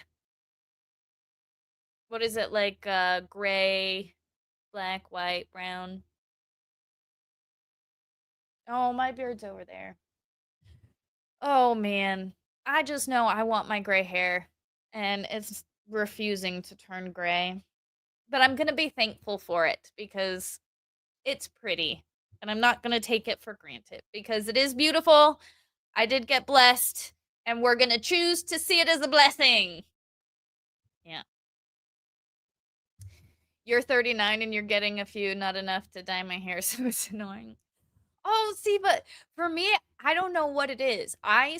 What is it, like gray, black, white, brown? Oh, my beard's over there. Oh man. I just know I want my gray hair and it's refusing to turn gray. But I'm going to be thankful for it because it's pretty and I'm not going to take it for granted because it is beautiful. I did get blessed and we're going to choose to see it as a blessing. Yeah. You're 39 and you're getting a few, not enough to dye my hair, so it's annoying. Oh, see, but for me, I don't know what it is. I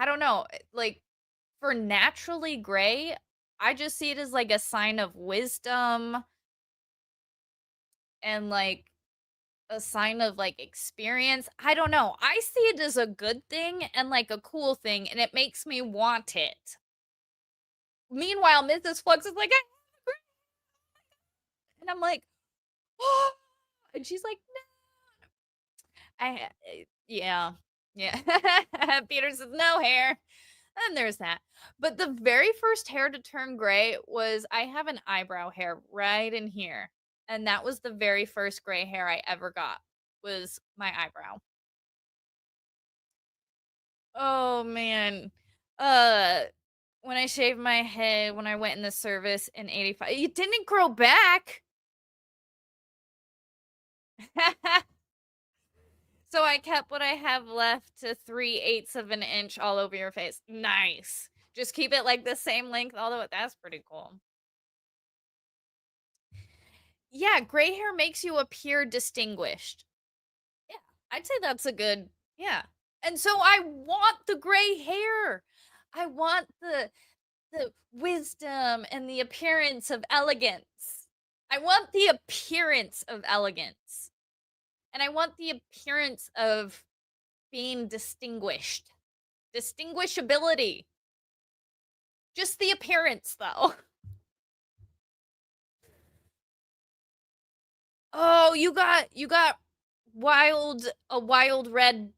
don't know, like for naturally gray, I just see it as like a sign of wisdom and like a sign of like experience. I don't know. I see it as a good thing and like a cool thing, and it makes me want it. Meanwhile, Mrs. Flux is like, and I'm like, oh, and she's like, no. Yeah. Yeah. Peter says, "No hair." And there's that. But the very first hair to turn gray was I have an eyebrow hair right in here, and that was the very first gray hair I ever got, was my eyebrow. Oh, man. Uh, when I shaved my head, when I went in the service in '85, it didn't grow back. So I kept what I have left to 3/8 of an inch all over your face. Nice. Just keep it like the same length, although that's pretty cool. Yeah, gray hair makes you appear distinguished. Yeah, I'd say that's a good, yeah. And so I want the gray hair. I want the wisdom and the appearance of elegance. I want the appearance of elegance. And I want the appearance of being distinguished. Distinguishability. Just the appearance though. Oh, you got a wild red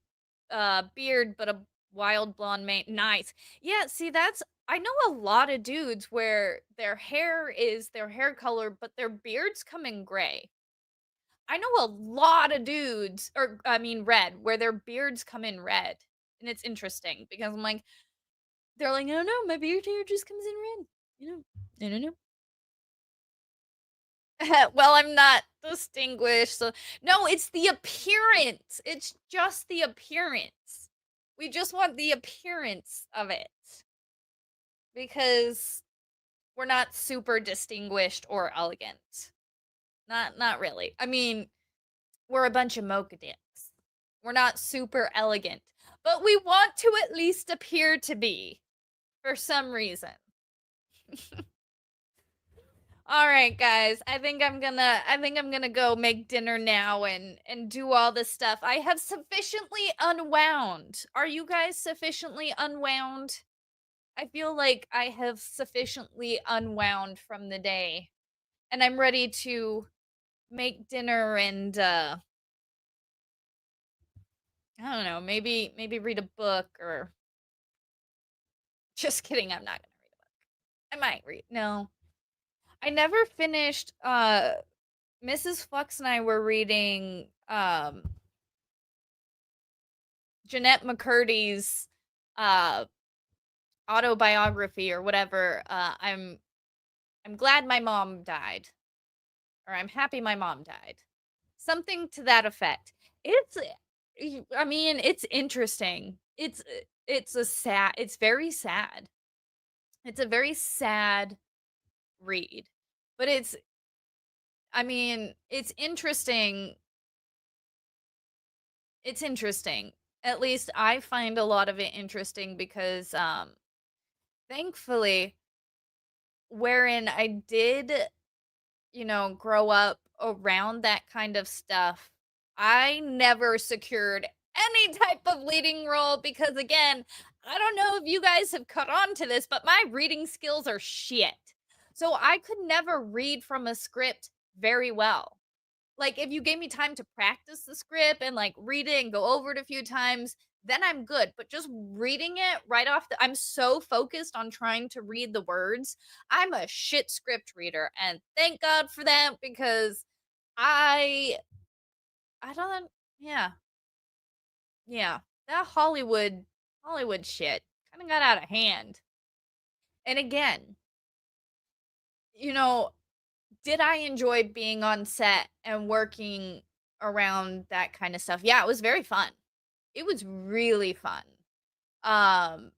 beard but a wild blonde mane. Nice. Yeah, see that's I know a lot of dudes where their hair is their hair color but their beards come in gray. I know a lot of dudes or I mean red where their beards come in red. And it's interesting because I'm like they're like, "No, no, my beard hair just comes in red." You know. I don't know. Well, I'm not distinguished, so no, it's the appearance. It's just the appearance. We just want the appearance of it because we're not super distinguished or elegant. Not really. I mean, we're a bunch of mocha dicks. We're not super elegant, but we want to at least appear to be for some reason. All right, guys. I think I'm gonna go make dinner now and do all this stuff. I have sufficiently unwound. Are you guys sufficiently unwound? I feel like I have sufficiently unwound from the day and I'm ready to make dinner and I don't know, maybe read a book or just kidding, I'm not going to read a book. I might read. No. I never finished Mrs. Flux and I were reading Jeanette McCurdy's uh autobiography or whatever. I'm glad my mom died or I'm happy my mom died. Something to that effect. It's I mean, it's interesting. It's a sad it's very sad. It's a very sad read. But it's I mean, it's interesting. It's interesting. At least I find a lot of it interesting because thankfully wherein I did, grow up around that kind of stuff, I never secured any type of leading role because again, I don't know if you guys have caught on to this, but my reading skills are shit. So I could never read from a script very well. Like, if you gave me time to practice the script and, like, read it and go over it a few times, then I'm good, but just reading it right off the I'm so focused on trying to read the words. I'm a shit script reader, and thank God for that because I I don't yeah, yeah. That Hollywood shit kinda got out of hand. And again, you know, did I enjoy being on set and working around that kind of stuff? Yeah, it was very fun. It was really fun. Um,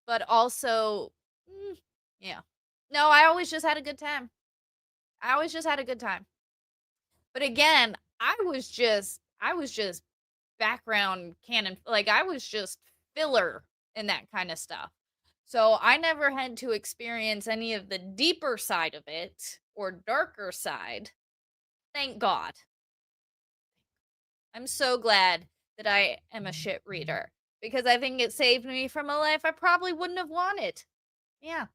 but also, yeah. No, I always just had a good time. I always just had a good time. But again, I was just background canon. Like I was just filler in that kind of stuff. So I never had to experience any of the deeper side of it or darker side. Thank God. I'm so glad that I am a shit reader because I think it saved me from a life I probably wouldn't have wanted. Yeah.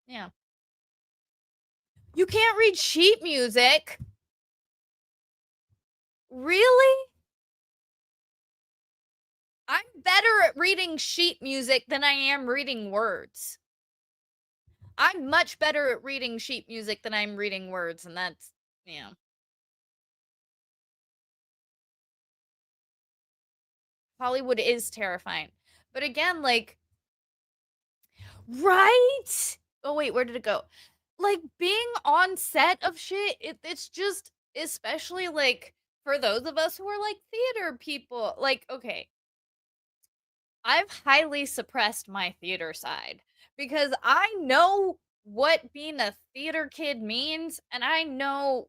Yeah. You can't read sheet music. Really? I'm better at reading sheet music than I am reading words. I'm much better at reading sheet music than I'm reading words, and that's, yeah. Hollywood is terrifying. But again, like, right? Oh wait, where did it go? Like being on set of shit, it's just, especially like for those of us who are like theater people, like, okay, I've highly suppressed my theater side because I know what being a theater kid means, and I know,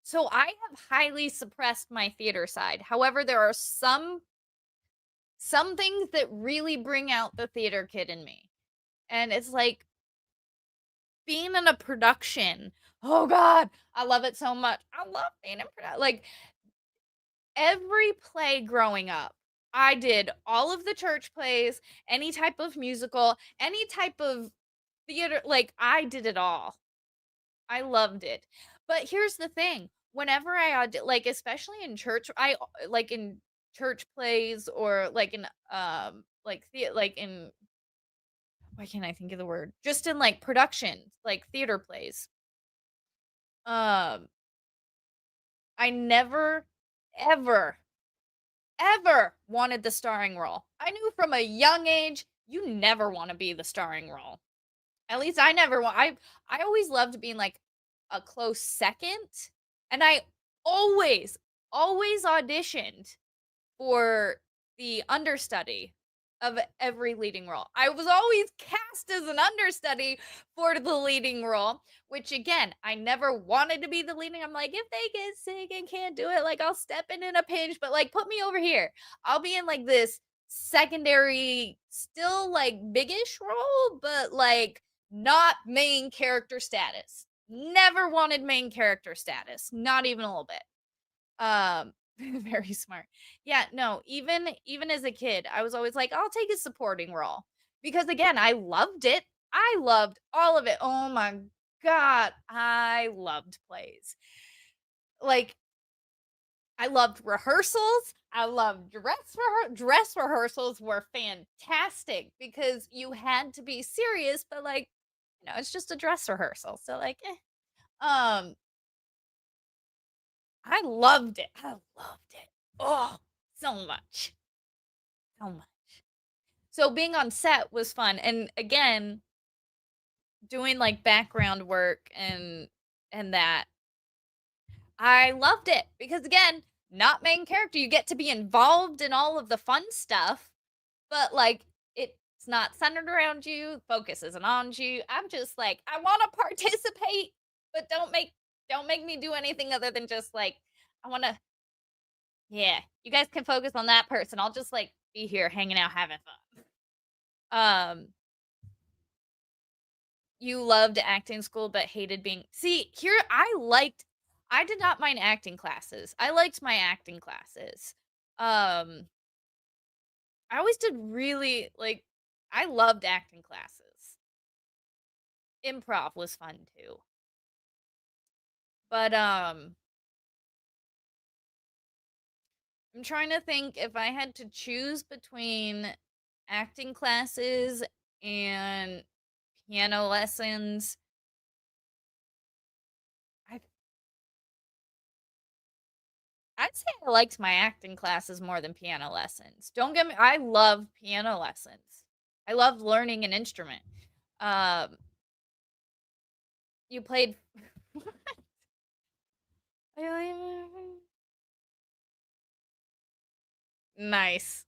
so I have highly suppressed my theater side. However, there are some things that really bring out the theater kid in me. And it's like being in a production. Oh god, I love it so much. I love being in production. Like every play growing up, I did all of the church plays, any type of musical, any type of theater, like I did it all. I loved it. But here's the thing, whenever like especially in church, like in church plays or like in like like in, why can't I think of the word? Just in like productions, like theater plays. Um I never ever ever wanted the starring role. I knew from a young age you never want to be the starring role. At least I never want. I always loved being like a close second, and I always auditioned for the understudy of every leading role. I was always cast as an understudy for the leading role, which again, I never wanted to be the leading. I'm like, if they get sick and can't do it, like I'll step in a pinch, but like put me over here. I'll be in like this secondary, still like bigish role, but like not main character status. Never wanted main character status, not even a little bit. Very smart. Yeah, no, even as a kid, I was always like, I'll take a supporting role. Because again, I loved it. I loved all of it. Oh my god, I loved plays. Like I loved rehearsals. I loved dress rehearsals were fantastic because you had to be serious, but like, it's just a dress rehearsal. So like, um I loved it. I loved it. Oh, so much. So much. So being on set was fun. And again, doing like background work and that, I loved it because again, not main character, you get to be involved in all of the fun stuff, but like it's not centered around you, focus isn't on you. I'm just like, I want to participate, but don't make me do anything other than just like, I want to, yeah, you guys can focus on that person. I'll just like be here hanging out, having fun. You loved acting school but hated being, see, here I did not mind acting classes. I liked my acting classes. Um, I always did really like, I loved acting classes. Improv was fun too. But I'm trying to think if I had to choose between acting classes and piano lessons. I I'd say I liked my acting classes more than piano lessons. Don't get me, I love piano lessons. I love learning an instrument. Um, you played nice.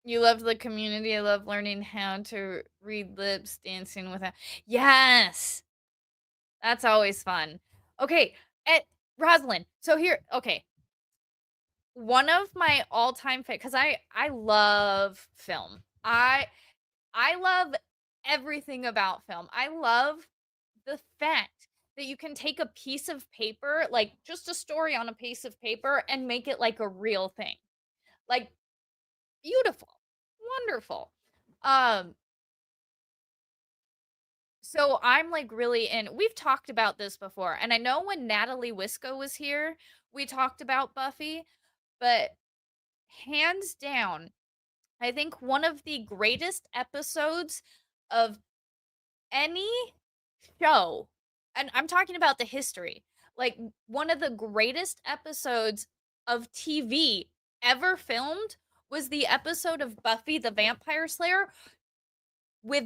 You love the community. I love learning how to read lips, dancing with a, yes. That's always fun. Okay, at Rosalind. So here, okay, one of my all-time favorite, because I love film. I love everything about film. I love the fact that you can take a piece of paper, like just a story on a piece of paper, and make it like a real thing. Like beautiful, wonderful. Um, So I'm like really in. We've talked about this before, and I know when Natalie Wisco was here, we talked about Buffy, but hands down, I think one of the greatest episodes of any show, and I'm talking about the history, like one of the greatest episodes of TV ever filmed was the episode of Buffy the Vampire Slayer with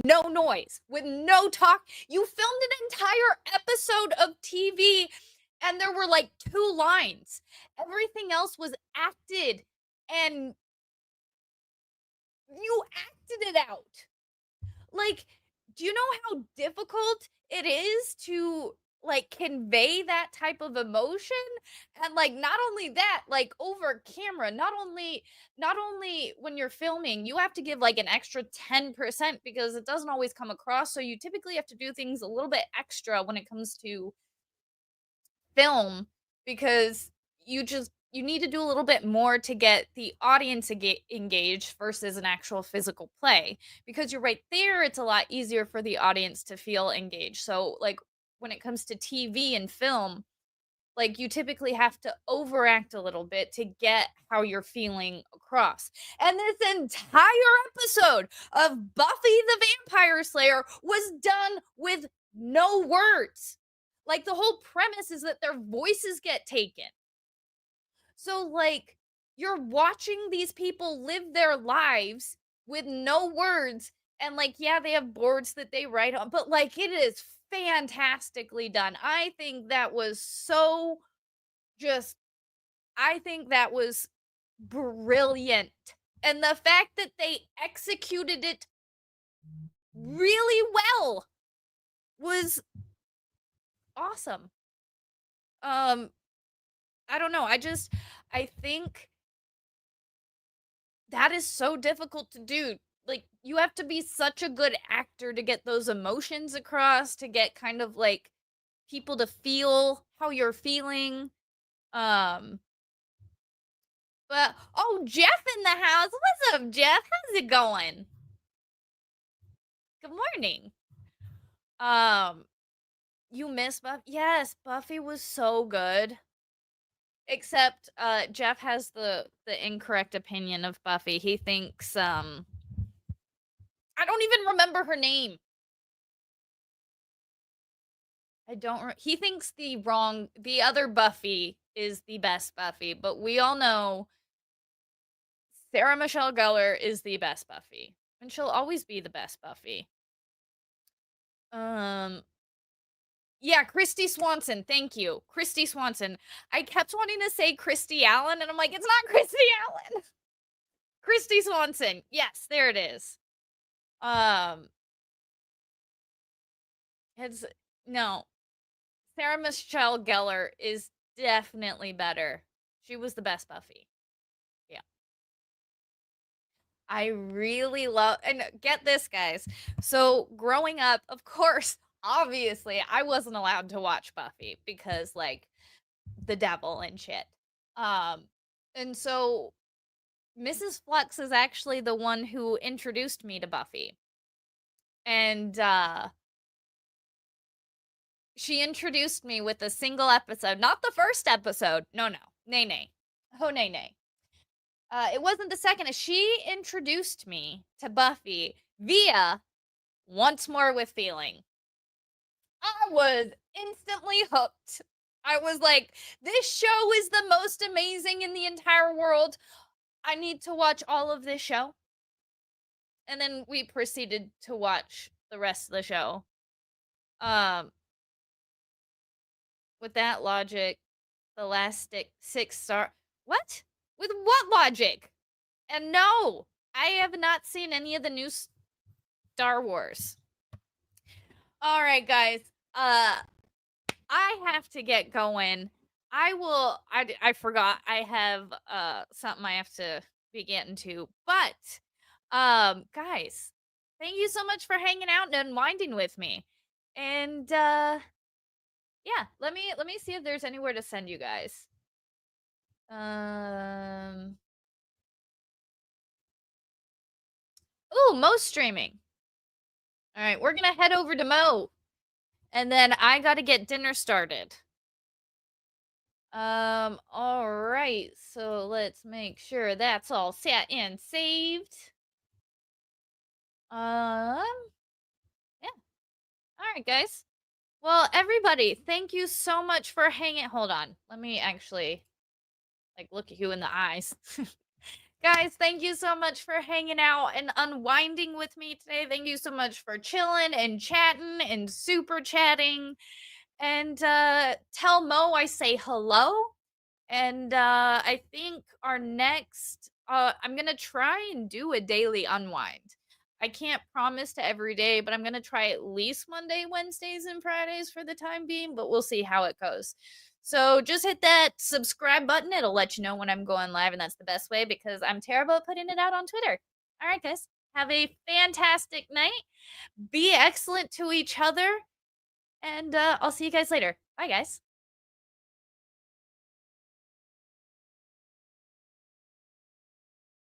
no noise, with no talk. You filmed an entire episode of TV and there were like 2 lines. Everything else was acted and you acted it out. Like, do you know how difficult it is to like convey that type of emotion? And like not only that, like over camera, not only when you're filming, you have to give like an extra 10% because it doesn't always come across. So you typically have to do things a little bit extra when it comes to film because you need to do a little bit more to get the audience engaged versus an actual physical play because you're right there it's a lot easier for the audience to feel engaged. So like when it comes to TV and film, like you typically have to overact a little bit to get how you're feeling across. And this entire episode of Buffy the Vampire Slayer was done with no words. Like the whole premise is that their voices get taken. So like you're watching these people live their lives with no words and like yeah, they have boards that they write on, but like it is fantastically done. I think that was so just I think that was brilliant. And the fact that they executed it really well was awesome. Um I don't know. I think that is so difficult to do. Like you have to be such a good actor to get those emotions across, to get kind of like people to feel how you're feeling. Um but oh, Jeff in the house. What's up, Jeff? How's it going? Good morning. Um you miss Buffy? Yes, Buffy was so good. Except Jeff has the incorrect opinion of Buffy. He thinks I don't even remember her name. I don't he thinks the other Buffy is the best Buffy, but we all know Sarah Michelle Gellar is the best Buffy. And she'll always be the best Buffy. Um yeah, Christy Swanson. Thank you. Christy Swanson. I kept wanting to say Christy Allen and I'm like, it's not Christy Allen. Christy Swanson. Yes, there it is. Um it's no. Sarah Michelle Gellar is definitely better. She was the best Buffy. Yeah. I really love and get this guys. So growing up, of course, obviously, I wasn't allowed to watch Buffy because like the devil and shit. Um and so Mrs. Flux is actually the one who introduced me to Buffy. And she introduced me with a single episode, not the first episode. No, no. Nay, nay. Oh, nay, nay. It wasn't the second. She introduced me to Buffy via Once More with Feeling. I was instantly hooked. I was like, this show is the most amazing in the entire world. I need to watch all of this show. And then we proceeded to watch the rest of the show. Um, with that logic, the last 6 star. What? With what logic? And no, I have not seen any of the new Star Wars. All right, guys. I have to get going. I forgot I have something I have to be getting to. But guys, thank you so much for hanging out and unwinding with me. And yeah, let me see if there's anywhere to send you guys. Oh, most streaming. All right, we're gonna head over to Mo, and then I gotta get dinner started. All right, so let's make sure that's all set and saved. Um, yeah. All right, guys. Well, everybody, thank you so much for hanging. Hold on, let me actually like look at you in the eyes. Guys, thank you so much for hanging out and unwinding with me today. Thank you so much for chilling and chatting and super chatting. And tell Mo I say hello. And I think our next I'm going to try and do a daily unwind. I can't promise to every day, but I'm going to try at least Monday, Wednesdays, and Fridays for the time being, but we'll see how it goes. So just hit that subscribe button. It'll let you know when I'm going live, and that's the best way because I'm terrible at putting it out on Twitter. All right, guys. Have a fantastic night. Be excellent to each other, and I'll see you guys later. Bye, guys.